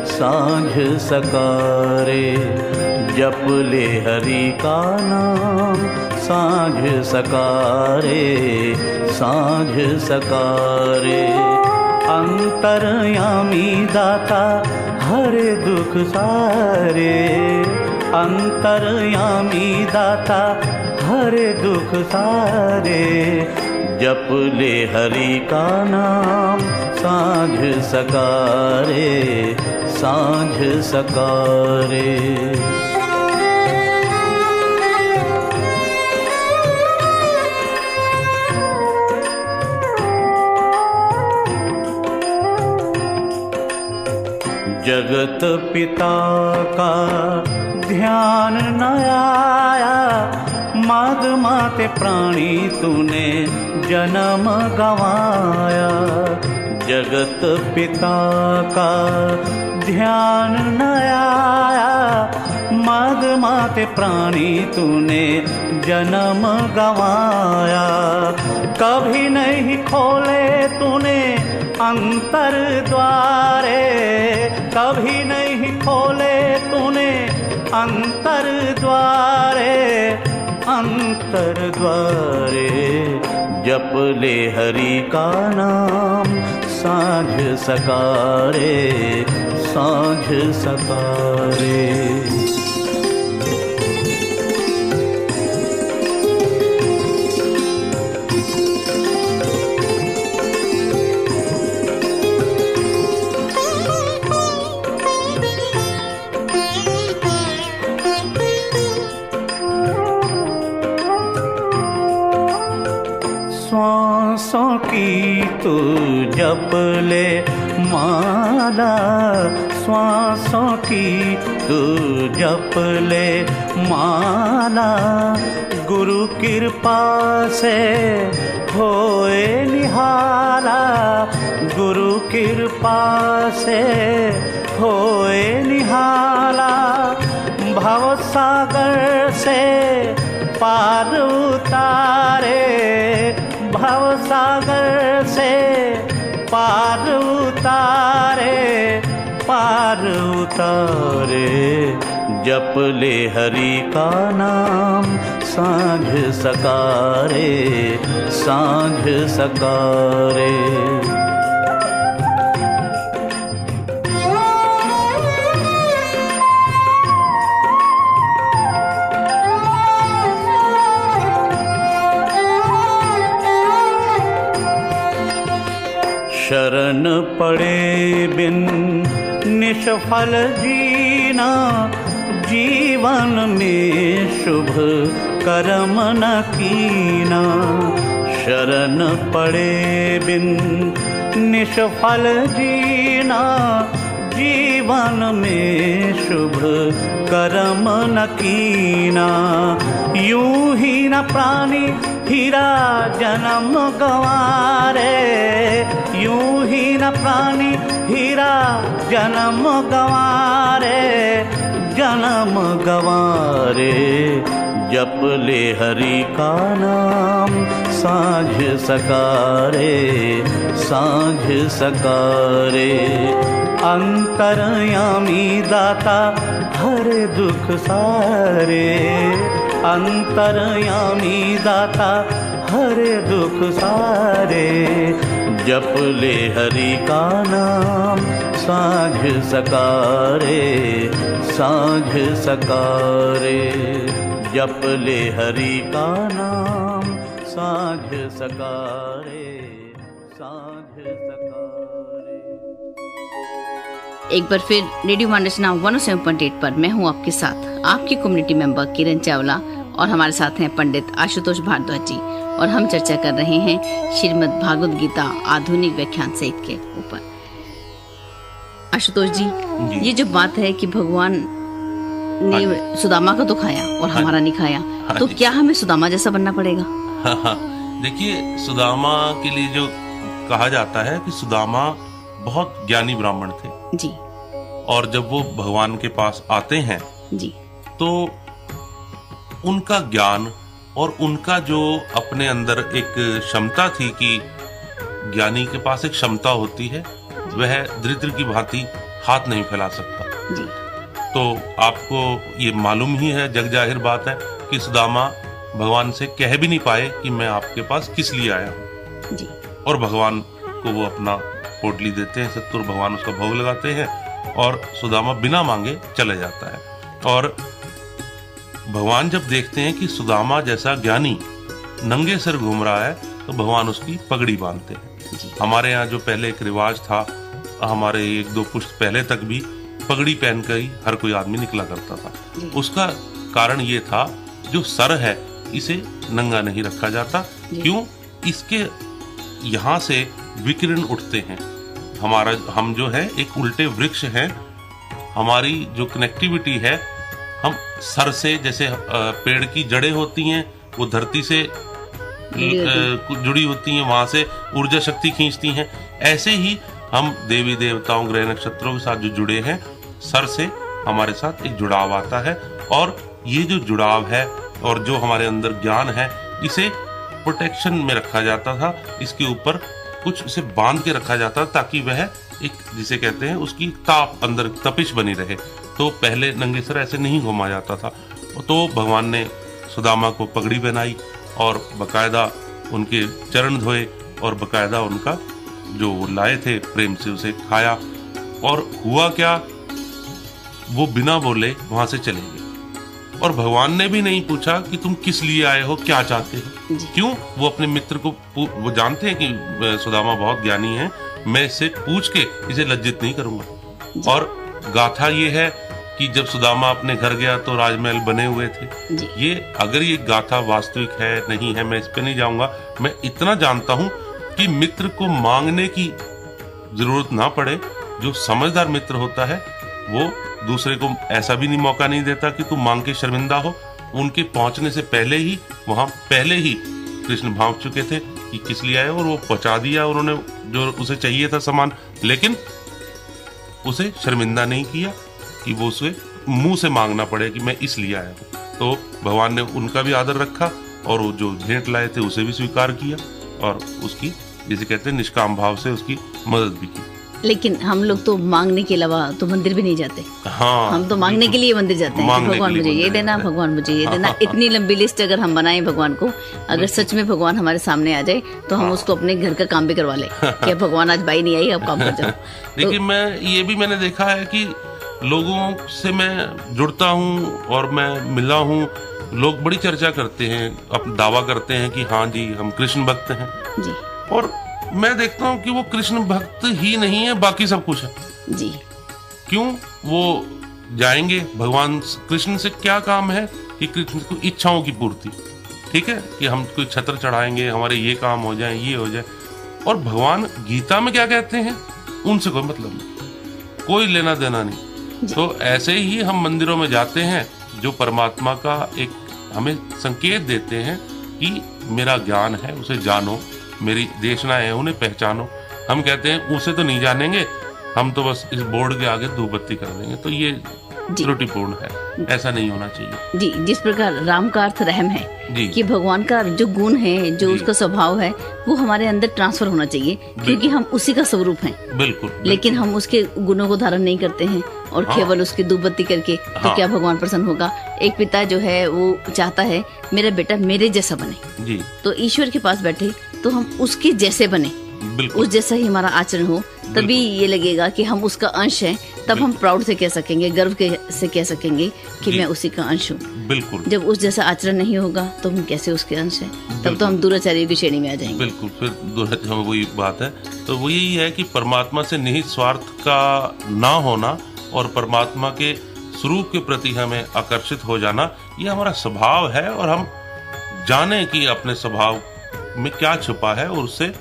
[SPEAKER 1] सांझ सकारे। जप ले हरि का नाम सांझ सकारे, सांझ सकारे। अंतर्यामी दाता हरे दुख सारे, अंतर्यामी दाता हरे दुख सारे। जप ले हरि का नाम सांझ सकारे, सांझ सकारे। जगत पिता का ध्यान न आया, माद माते प्राणी तूने जन्म गवाया। जगत पिता का ध्यान न आया, माद माते प्राणी तूने जन्म गवाया। कभी नहीं खोले तूने अंतर द्वारे, कभी नहीं खोले तूने अंतर द्वारे, अंतर द्वारे। जप ले हरि का नाम सांझ सकारे, सांझ सकारे। श्वासों की तू जप ले माला, श्वासों की तू जप ले माला। गुरु कृपा से होए निहाला, गुरु कृपा से होए निहाला। भव सागर से पार उतारे, भव सागर से पार उतारे, पार उतारे। जप ले हरि का नाम सांझ सकारे, सांझ सकारे। शरण पड़े बिन निष्फल जीना, जीवन में शुभ कर्म न कीना।
[SPEAKER 5] शरण पड़े बिन निष्फल जीना, जीवन में शुभ कर्म न कीना। यूं ही न प्राणी हीरा जन्म गंवारे, यूं ही न प्राणी हीरा जन्म गंवारे, जन्म गंवारे। जप ले हरि का नाम साँझ सकारे, साँझ सकारे। अंतर्यामी दाता हरे दुख सारे, अंतर्यामी दाता हरे दुख सारे। जप ले हरि का नाम साँझ सकारे, साँझ सकारे। जप ले हरि का नाम साँझ सकारे, साँझ सकारे।
[SPEAKER 2] एक बार फिर रेडियो मानसना 107.8 पर मैं हूं आपके साथ, आपकी कम्युनिटी मेंबर किरण चावला, और हमारे साथ हैं पंडित आशुतोष भारद्वाज जी, और हम चर्चा कर रहे हैं श्रीमद् भागवत गीता आधुनिक व्याख्यान सहित के ऊपर। आशुतोष जी, ये जो बात है कि भगवान ने सुदामा का तो खाया और हमारा नहीं खाया, तो क्या हमें सुदामा जैसा बनना पड़ेगा?
[SPEAKER 3] देखिए, सुदामा के लिए जो कहा जाता है कि सुदामा बहुत ज्ञानी ब्राह्मण थे
[SPEAKER 2] जी,
[SPEAKER 3] और जब वो भगवान के पास आते हैं
[SPEAKER 2] जी,
[SPEAKER 3] तो उनका ज्ञान और उनका जो अपने अंदर एक क्षमता थी कि ज्ञानी के पास एक क्षमता होती है, वह दरिद्र की भांति हाथ नहीं फैला सकता
[SPEAKER 2] जी।
[SPEAKER 3] तो आपको ये मालूम ही है, जग जाहिर बात है कि सुदामा भगवान से कह भी नहीं पाए कि मैं आपके पास किस लिए आया हूँ
[SPEAKER 2] जी।
[SPEAKER 3] और भगवान को वो अपना पोटली देते हैं, सत्तुर भगवान उसका भोग लगाते हैं और सुदामा बिना मांगे चले जाता है। और भगवान जब देखते हैं कि सुदामा जैसा ज्ञानी नंगे सिर घूम रहा है, तो भगवान उसकी पगड़ी बांधते हैं। हमारे यहाँ जो पहले एक रिवाज था, हमारे 1-2 पुश्त पहले तक भी पगड़ी पहनकर ही हर कोई आदमी निकला करता था। उसका कारण ये था, जो सर है इसे नंगा नहीं रखा जाता। क्यों? इसके यहाँ से विकिरण उठते हैं। हम जो है एक उल्टे वृक्ष हैं, हमारी जो कनेक्टिविटी है, हम सर से, जैसे पेड़ की जड़ें होती हैं वो धरती से जुड़ी होती हैं, वहां से ऊर्जा शक्ति खींचती हैं, ऐसे ही हम देवी देवताओं ग्रह नक्षत्रों के साथ जो जुड़े हैं, सर से हमारे साथ एक जुड़ाव आता है। और ये जो जुड़ाव है और जो हमारे अंदर ज्ञान है, इसे प्रोटेक्शन में रखा जाता था, इसके ऊपर कुछ इसे बांध के रखा जाता ताकि वह एक, जिसे कहते हैं, उसकी ताप अंदर तपिश बनी रहे। तो पहले नंगे सर ऐसे नहीं घुमा जाता था। तो भगवान ने सुदामा को पगड़ी पहनाई और बकायदा उनके चरण धोए और बकायदा उनका जो लाए थे प्रेम से उसे खाया। और हुआ क्या, वो बिना बोले वहां से चले गए और भगवान ने भी नहीं पूछा कि तुम किस लिए आए हो, क्या चाहते हो। क्यों? वो अपने मित्र को, वो जानते हैं कि सुदामा बहुत ज्ञानी है, मैं इससे पूछ के इसे लज्जित नहीं करूंगा। और गाथा ये है कि जब सुदामा अपने घर गया तो राजमहल बने हुए थे। ये अगर ये गाथा वास्तविक है नहीं है, मैं इस पे नहीं जाऊंगा। मैं इतना जानता हूं कि मित्र को मांगने की जरूरत ना पड़े। जो समझदार मित्र होता है वो दूसरे को ऐसा भी नहीं मौका नहीं देता कि तू मांग के शर्मिंदा हो। उनके पहुंचने से पहले ही वहां पहले ही कृष्ण भांप चुके थे कि किस लिए आए, और वो पहुंचा दिया उन्होंने जो उसे चाहिए था सामान, लेकिन उसे शर्मिंदा नहीं किया कि वो उसे मुंह से मांगना पड़े कि मैं इसलिए आया हूँ। तो भगवान ने उनका भी आदर रखा और वो जो भेंट लाए थे उसे भी स्वीकार किया और उसकी, जिसे कहते हैं, निष्काम भाव से उसकी मदद भी की।
[SPEAKER 2] लेकिन हम लोग तो मांगने के अलावा तो मंदिर भी नहीं जाते।
[SPEAKER 3] हाँ,
[SPEAKER 2] हम तो मांगने के लिए मंदिर जाते हैं कि भगवान मुझे ये देना, भगवान मुझे ये देना। इतनी लंबी लिस्ट अगर हम बनाएं भगवान को, अगर सच में भगवान हमारे सामने आ जाए तो हम उसको अपने घर का काम भी करवा ले कि भगवान आज बाई नहीं आई, अब काम कर जाओ।
[SPEAKER 3] लेकिन मैंने देखा है कि लोगों से मैं जुड़ता हूँ और मैं मिला हूँ, लोग बड़ी चर्चा करते हैं, अपना दावा करते हैं कि हाँ जी हम कृष्ण भक्त हैं
[SPEAKER 2] जी।
[SPEAKER 3] और मैं देखता हूँ कि वो कृष्ण भक्त ही नहीं है, बाकी सब कुछ है
[SPEAKER 2] जी।
[SPEAKER 3] क्यों? वो जाएंगे, भगवान कृष्ण से क्या काम है कि कृष्ण को इच्छाओं की पूर्ति, ठीक है, कि हम कोई छत्र चढ़ाएंगे, हमारे ये काम हो जाए, ये हो जाए। और भगवान गीता में क्या कहते हैं, उनसे कोई मतलब नहीं, कोई लेना देना नहीं। तो ऐसे ही हम मंदिरों में जाते हैं जो परमात्मा का एक हमें संकेत देते हैं कि मेरा ज्ञान है, उसे जानो, मेरी देशना है, उन्हें पहचानो। हम कहते हैं उसे तो नहीं जानेंगे, हम तो बस इस बोर्ड के आगे धूप बत्ती कर देंगे, तो ये त्रुटिपूर्ण है, ऐसा नहीं होना चाहिए।
[SPEAKER 2] जी, जिस प्रकार राम का अर्थ रहम है
[SPEAKER 3] जी।
[SPEAKER 2] कि भगवान का जो गुण है, जो उसका स्वभाव है, वो हमारे अंदर ट्रांसफर होना चाहिए, क्योंकि हम उसी का स्वरूप हैं।
[SPEAKER 3] बिल्कुल।
[SPEAKER 2] लेकिन हम उसके गुणों को धारण नहीं करते हैं और केवल उसकी धूप बत्ती करके तो क्या भगवान प्रसन्न होगा? एक पिता जो है वो चाहता है मेरा बेटा मेरे जैसा बने,
[SPEAKER 3] जी।
[SPEAKER 2] तो ईश्वर के पास बैठे तो हम उसके जैसे बने, उस जैसा ही हमारा आचरण हो, तभी ये लगेगा कि हम उसका अंश हैं। तब हम प्राउड से कह सकेंगे, गर्व से कह सकेंगे कि मैं उसी का अंश हूँ।
[SPEAKER 3] बिल्कुल।
[SPEAKER 2] जब उस जैसा आचरण नहीं होगा तो हम कैसे उसके अंश हैं? तब तो हम दुराचार्यों की श्रेणी में आ जाएंगे।
[SPEAKER 3] बिल्कुल, फिर दुराचार वही बात है। तो वो यही है कि परमात्मा से निहित स्वार्थ का ना होना और परमात्मा के स्वरूप के प्रति हमें आकर्षित हो जाना, ये हमारा स्वभाव है। और हम जाने कि अपने स्वभाव में क्या छुपा है और उससे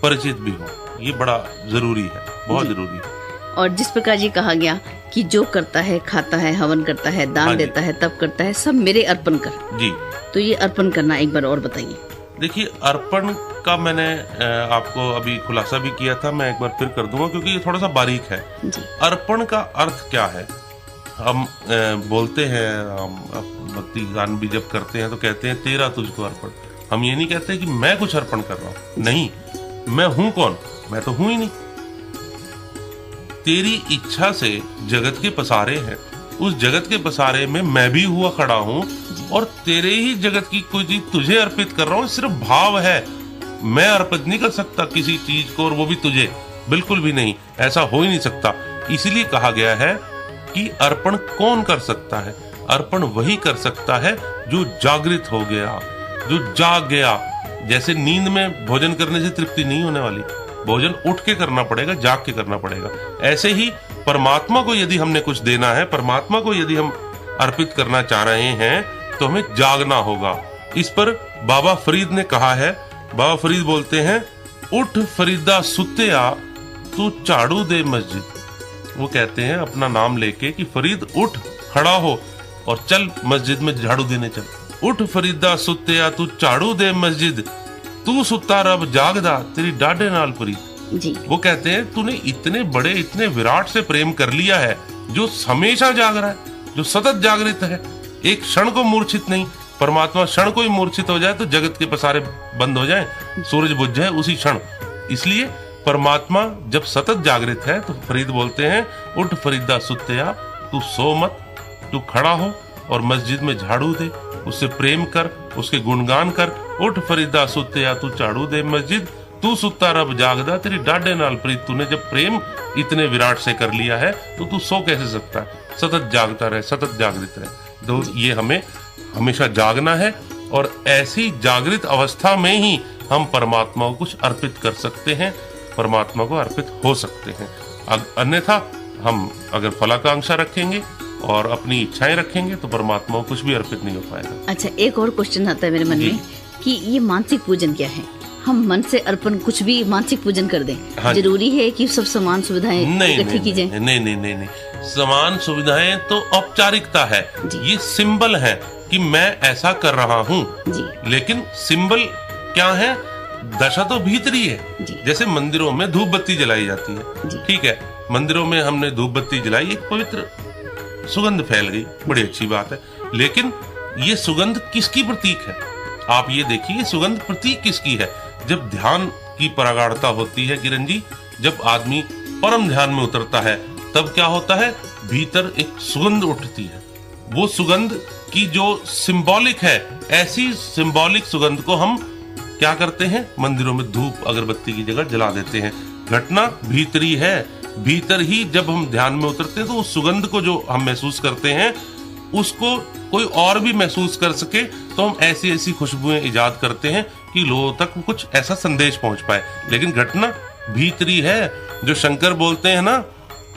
[SPEAKER 3] परिचित भी हो, ये बड़ा जरूरी है, बहुत जरूरी है।
[SPEAKER 2] और जिस प्रकार ये कहा गया कि जो करता है, खाता है, हवन करता है, दान देता है, तब करता है, सब मेरे अर्पण कर।
[SPEAKER 3] जी।
[SPEAKER 2] तो ये अर्पण करना एक बार और बताइए।
[SPEAKER 3] देखिए, अर्पण का मैंने आपको अभी खुलासा भी किया था, मैं एक बार फिर कर दूंगा क्योंकि ये थोड़ा सा बारीक है।
[SPEAKER 2] जी।
[SPEAKER 3] अर्पण का अर्थ क्या है? हम बोलते हैं, हम भक्ति गान भी जब करते हैं तो कहते हैं तेरा तुझको अर्पण। हम ये नहीं कहते कि मैं कुछ अर्पण कर रहा हूँ, नहीं, मैं हूं कौन? मैं तो हूं ही नहीं। तेरी इच्छा से जगत के पसारे हैं, उस जगत के पसारे में मैं भी हुआ खड़ा हूं और तेरे ही जगत की कोई चीज तुझे अर्पित कर रहा हूं। सिर्फ भाव है, मैं अर्पित नहीं कर सकता किसी चीज को, और वो भी तुझे, बिल्कुल भी नहीं, ऐसा हो ही नहीं सकता। इसीलिए कहा गया है कि अर्पण कौन कर सकता है? अर्पण वही कर सकता है जो जागृत हो गया, जो जाग गया। जैसे नींद में भोजन करने से तृप्ति नहीं होने वाली, भोजन उठ के करना पड़ेगा, जाग के करना पड़ेगा। ऐसे ही परमात्मा को यदि हमने कुछ देना है, परमात्मा को यदि हम अर्पित करना चाह रहे हैं, तो हमें जागना होगा। इस पर बाबा फरीद ने कहा है, बाबा फरीद बोलते हैं, उठ फरीदा सुत्या तू झाड़ू दे मस्जिद। वो कहते हैं अपना नाम लेके कि फरीद उठ, खड़ा हो और चल मस्जिद में झाड़ू देने चल। उठ फरीदा सुत्या तू झाड़ू दे मस्जिद, तू सुता रब जागदा तेरी डाडे नाल प्रीत।
[SPEAKER 2] जी।
[SPEAKER 3] वो कहते हैं तूने इतने बड़े, इतने विराट से प्रेम कर लिया है जो हमेशा जाग रहा है, जो सतत जागृत है, एक क्षण को मूर्छित नहीं। परमात्मा क्षण को ही मूर्छित हो जाए तो जगत के पसारे बंद हो जाए, सूरज बुझ जाए उसी क्षण। इसलिए परमात्मा जब सतत जागृत है तो फरीद बोलते हैं, उठ फरीदा सुत्या तू सो मत, तू खड़ा हो और मस्जिद में झाड़ू दे, उससे प्रेम कर, उसके गुणगान कर। उठ फरीदा सुत्या तू झाड़ू दे मस्जिद, तू सुता रब जागदा तेरी डाडे नाल प्रीत। तूने जब प्रेम इतने विराट से कर लिया है तो तू सो कैसे सकता है? सतत जागता रहे, सतत जागृत रहे। तो ये हमें हमेशा जागना है और ऐसी जागृत अवस्था में ही हम परमात्मा को कुछ अर्पित कर सकते हैं, परमात्मा को अर्पित हो सकते हैं। अन्यथा हम अगर फलाकांक्षा रखेंगे और अपनी इच्छाएं रखेंगे तो परमात्मा को कुछ भी अर्पित नहीं हो पाएगा।
[SPEAKER 2] अच्छा, एक और क्वेश्चन आता है मेरे मन में कि ये मानसिक पूजन क्या है? हम मन से अर्पण कुछ भी मानसिक पूजन कर दें?
[SPEAKER 3] हाँ,
[SPEAKER 2] जरूरी है कि सब समान सुविधाएं इकट्ठी की जाए?
[SPEAKER 3] नहीं नहीं नहीं नहीं, समान सुविधाएं तो औपचारिकता है, ये सिंबल है कि मैं ऐसा कर रहा हूँ। लेकिन सिंबल क्या है? दशा तो भीतरी है। जैसे मंदिरों में धूप बत्ती जलाई जाती है, ठीक है, मंदिरों में हमने धूप बत्ती जलाई, एक पवित्र सुगंध फैल गई, बड़ी अच्छी बात है। लेकिन ये सुगंध किसकी प्रतीक है? आप ये देखिए, सुगंध प्रतीक किसकी है? जब ध्यान की प्रगाढ़ता होती है किरण जी, जब आदमी परम ध्यान में उतरता है, तब क्या होता है? भीतर एक सुगंध उठती है। वो सुगंध की जो सिंबॉलिक है, ऐसी सिंबॉलिक सुगंध को हम क्या करते हैं? मंदिरों में धूप अगरबत्ती की जगह जला देते हैं। घटना भीतरी है, भीतर ही जब हम ध्यान में उतरते हैं तो उस सुगंध को जो हम महसूस करते हैं उसको कोई और भी महसूस कर सके, तो हम ऐसी ऐसी खुशबुएं इजाद करते हैं कि लोगों तक कुछ ऐसा संदेश पहुंच पाए। लेकिन घटना भीतरी है। जो शंकर बोलते हैं ना,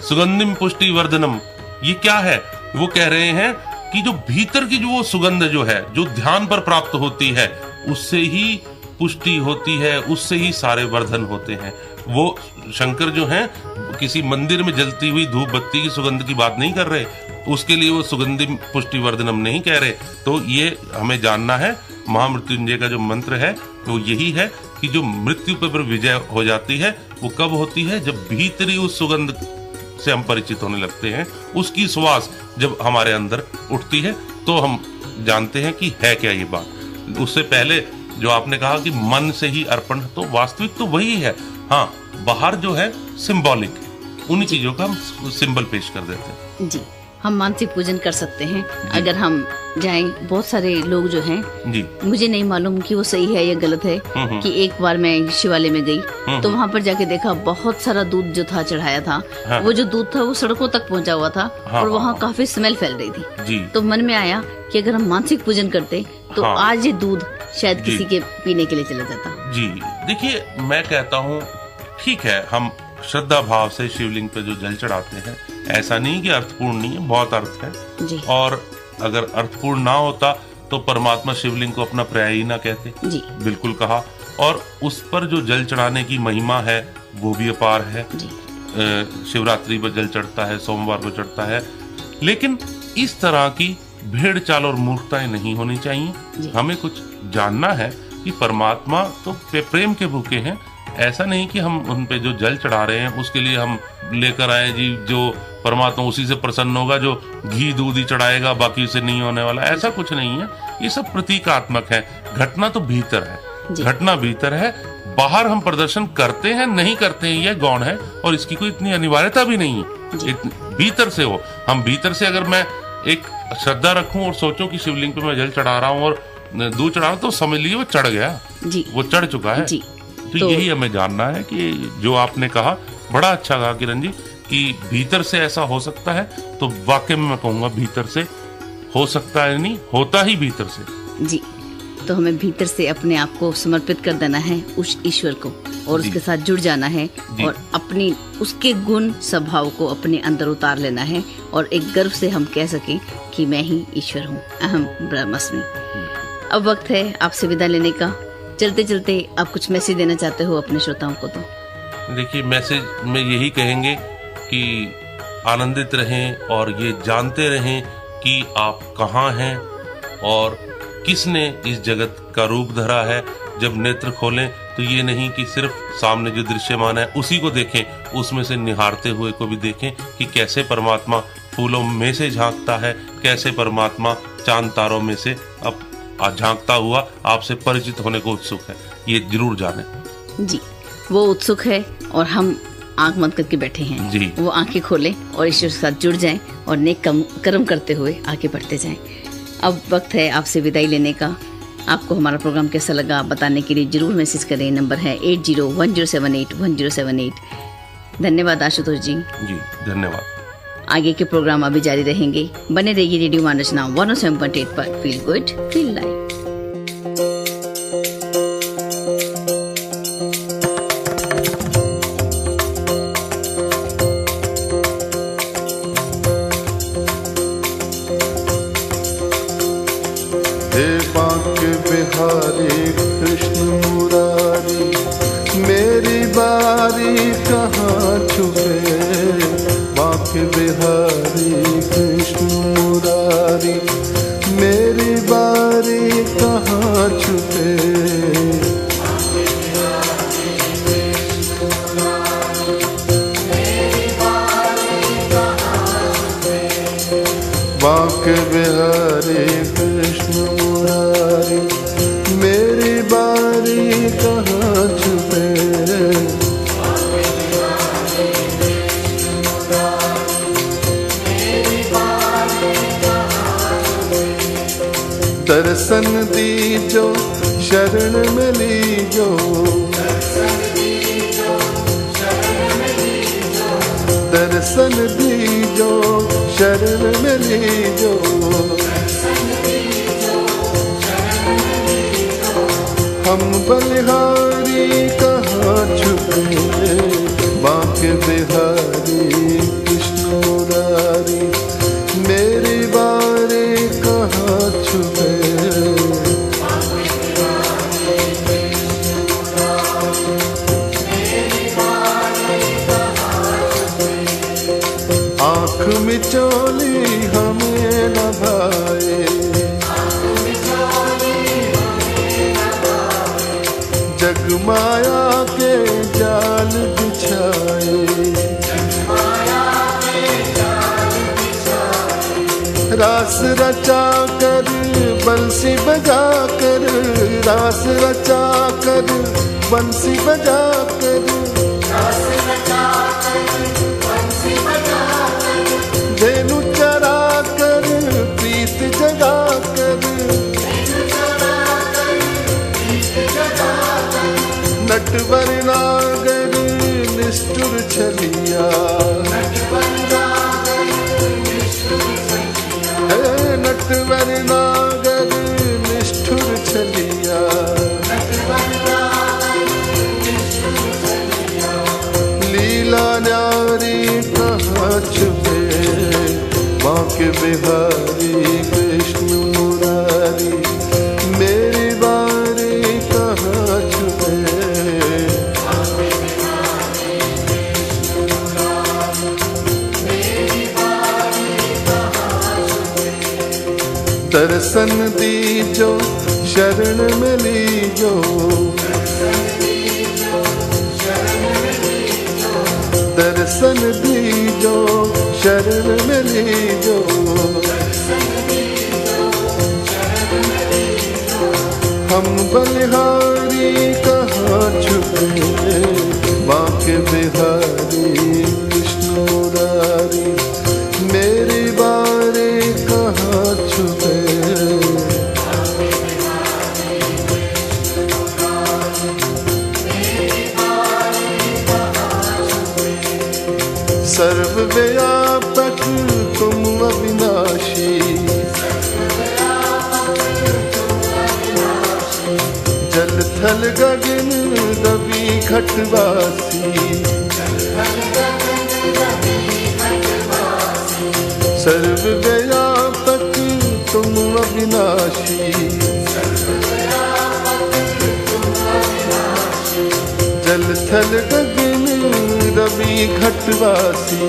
[SPEAKER 3] सुगंधिम पुष्टि वर्धनम, ये क्या है? वो कह रहे हैं कि जो भीतर की जो वो सुगंध जो है, जो ध्यान पर प्राप्त होती है, उससे ही पुष्टि होती है, उससे ही सारे वर्धन होते हैं। वो शंकर जो हैं किसी मंदिर में जलती हुई धूप बत्ती की सुगंध की बात नहीं कर रहे, उसके लिए वो सुगंधि पुष्टि वर्धनम नहीं कह रहे। तो ये हमें जानना है, महामृत्युंजय का जो मंत्र है वो यही है कि जो मृत्यु पर विजय हो जाती है वो कब होती है, जब भीतरी उस सुगंध से हम परिचित होने लगते हैं, उसकी सुवास जब हमारे अंदर उठती है तो हम जानते हैं कि है क्या ये बात। उससे पहले जो आपने कहा कि मन से ही अर्पण, तो वास्तविक तो वही है। हाँ, बाहर जो है सिंबॉलिक, उन्हीं चीजों का हम सिंबल पेश कर देते हैं।
[SPEAKER 2] जी, हम मानसिक पूजन कर सकते हैं अगर हम जाएं। बहुत सारे लोग जो हैं
[SPEAKER 3] जी,
[SPEAKER 2] मुझे नहीं मालूम कि वो सही है या गलत है, कि एक बार मैं शिवालय में गई तो वहाँ पर जाके देखा बहुत सारा दूध जो था चढ़ाया था।
[SPEAKER 3] हाँ।
[SPEAKER 2] वो जो दूध था वो सड़कों तक पहुँचा हुआ था।
[SPEAKER 3] हाँ,
[SPEAKER 2] और वहाँ
[SPEAKER 3] हाँ।
[SPEAKER 2] काफी स्मेल फैल रही थी।
[SPEAKER 3] जी,
[SPEAKER 2] तो मन में आया कि अगर हम मानसिक पूजन करते तो
[SPEAKER 3] हाँ।
[SPEAKER 2] आज ये दूध शायद
[SPEAKER 3] जी।
[SPEAKER 2] किसी के पीने के लिए चला जाता।
[SPEAKER 3] जी। देखिए, मैं कहता हूँ ठीक है, हम श्रद्धा भाव से शिवलिंग पे जो जल चढ़ाते हैं, ऐसा नहीं कि अर्थपूर्ण नहीं है, बहुत अर्थ है।
[SPEAKER 2] जी
[SPEAKER 3] और अगर अर्थपूर्ण ना होता तो परमात्मा शिवलिंग को अपना पर्याय ही ना कहते।
[SPEAKER 2] जी
[SPEAKER 3] बिल्कुल कहा। और उस पर जो जल चढ़ाने की महिमा है वो भी अपार है।
[SPEAKER 2] जी
[SPEAKER 3] शिवरात्रि पर जल चढ़ता है, सोमवार को चढ़ता है, लेकिन इस तरह की भेड़ चाल और मूर्खताएं नहीं होनी चाहिए। हमें कुछ जानना है कि परमात्मा तो प्रेम के भूखे हैं। ऐसा नहीं कि हम उन पे जो जल चढ़ा रहे हैं उसके लिए हम लेकर आए जी, जो परमात्मा उसी से प्रसन्न होगा, जो घी दूध ही चढ़ाएगा, बाकी उसे नहीं होने वाला। ऐसा कुछ नहीं है, ये सब प्रतीकात्मक है। घटना तो भीतर है, घटना भीतर है। बाहर हम प्रदर्शन करते हैं नहीं करते हैं यह गौण है, और इसकी कोई इतनी अनिवार्यता भी नहीं है। भीतर से हो, हम भीतर से अगर मैं एक श्रद्धा रखूं और सोचूं कि शिवलिंग पे मैं जल चढ़ा रहा हूं और दूध चढ़ा रहा हूं, तो समझ लीजिए वो चढ़ गया
[SPEAKER 2] जी,
[SPEAKER 3] वो चढ़ चुका है।
[SPEAKER 2] जी।
[SPEAKER 3] तो यही हमें जानना है कि जो आपने कहा बड़ा अच्छा कहा किरण जी, कि भीतर से ऐसा हो सकता है, तो वाकई में मैं कहूंगा भीतर से हो सकता है, नहीं होता ही भीतर से।
[SPEAKER 2] जी, तो हमें भीतर से अपने आप को समर्पित कर देना है उस ईश्वर को और उसके साथ जुड़ जाना है और अपनी उसके गुण स्वभाव को अपने अंदर उतार लेना है और एक गर्व से हम कह सकें कि मैं ही ईश्वर हूँ, अहम ब्रह्मास्मि। अब वक्त है आपसे विदा लेने का। चलते चलते आप कुछ मैसेज देना चाहते हो अपने श्रोताओं को? तो
[SPEAKER 3] देखिए, मैसेज में यही कहेंगे कि आनंदित रहें और ये जानते रहें कि आप कहाँ हैं और किसने इस जगत का रूप धरा है। जब नेत्र खोलें तो ये नहीं कि सिर्फ सामने जो दृश्यमान है उसी को देखें, उसमें से निहारते हुए को भी देखें कि कैसे परमात्मा फूलों में से झांकता है, कैसे परमात्मा चांद तारों में से अब झांकता हुआ आपसे परिचित होने को उत्सुक है। ये जरूर जाने
[SPEAKER 2] जी, वो उत्सुक है और हम आंख बंद करके बैठे हैं
[SPEAKER 3] जी।
[SPEAKER 2] वो आंखें खोलें और ईश्वर के साथ जुड़ जाएं और नेक कर्म करते हुए आगे बढ़ते जाएं। अब वक्त है आपसे विदाई लेने का। आपको हमारा प्रोग्राम कैसा लगा बताने के लिए जरूर मैसेज करें। नंबर है 8010781078। धन्यवाद आशुतोष जी।
[SPEAKER 3] जी, धन्यवाद।
[SPEAKER 2] आगे के प्रोग्राम अभी जारी रहेंगे। बने रहिए रेडियो मानरचना 107.8 पर। Feel good, feel live.
[SPEAKER 6] Bihari Krishna Murari, मेरी बारी कहाँ छुपे। बांके बिहारी कृष्ण मुरारी, मेरी बारी कहाँ छुपे। बांके बिहारी कृष्ण मुरारी, मेरी बारी कहाँ छुपे। दर्शन दीजो शरण में लीजो, दर्शन दीजो शरण में लीजो। हम बलिहारी कहाँ छुपे। बांके बिहारी कृष्ण मुरारी, मेरी बारी रास रचा कर बंसी बजा कर, रास रचा कर बंसी बजा कर, धेनु चरा कर प्रीत जगा कर, नटवर नागर निष्ठुर छलिया, नटवर नागर निष्ठुर छलिया, लीला न्यारी कहाँ छुपे, बांके बिहारी कृष्ण मुरारी, मेरी बारी कहाँ छुपे। दर्शन दीजो शरण में लीजो, दर्शन दीजो शरण में लीजो, हम बलिहारी कहाँ छुपे, बांके बिहारी कृष्ण मुरारी, मेरी बारी कहाँ छुपे। सर्वव्यापक तुम अविनाशी, जल थल गगन रवि घटवासी, सर्वव्यापक तुम अविनाशी, जल थल गगन रवि घटवासी,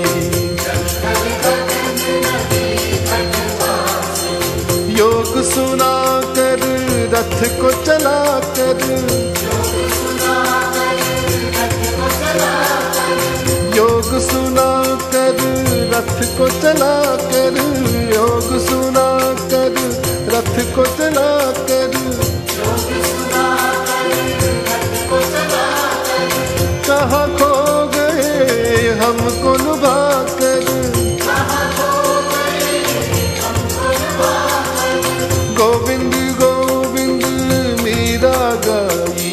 [SPEAKER 6] योग सुना कर रथ को चला कर, योग सुना कर रथ को चला कर, योग सुना कर रथ को चला कर, कहाँ खो गए हमको लुभा कर, गोविंद गोविंद मीरा गाई,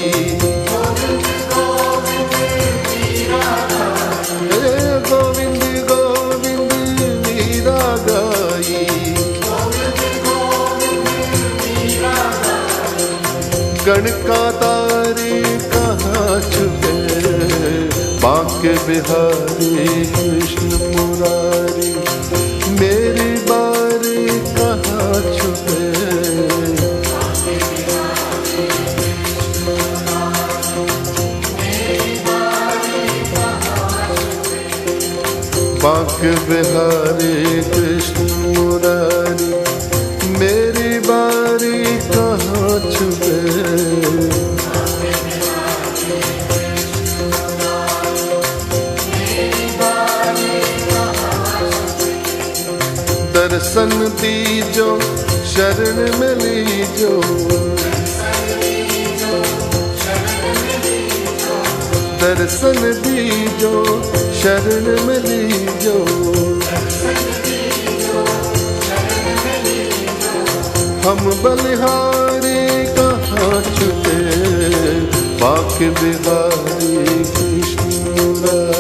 [SPEAKER 6] गोविंद गोविंद मीरा गाई, गण का तारे कहाँ छुपे, बांके बिहारी कृष्ण मुरारी, मेरी बारी कहाँ छुपे। बांके बिहारी कृष्ण मुरारी, मेरी बारी कहाँ छुपे। दर्शन दीजो शरण में लीजो, दर्शन दीजो शरण में लीजो, हम बलिहारी कहाँ छुपे, बांके बिहारी कृष्ण मुरारी।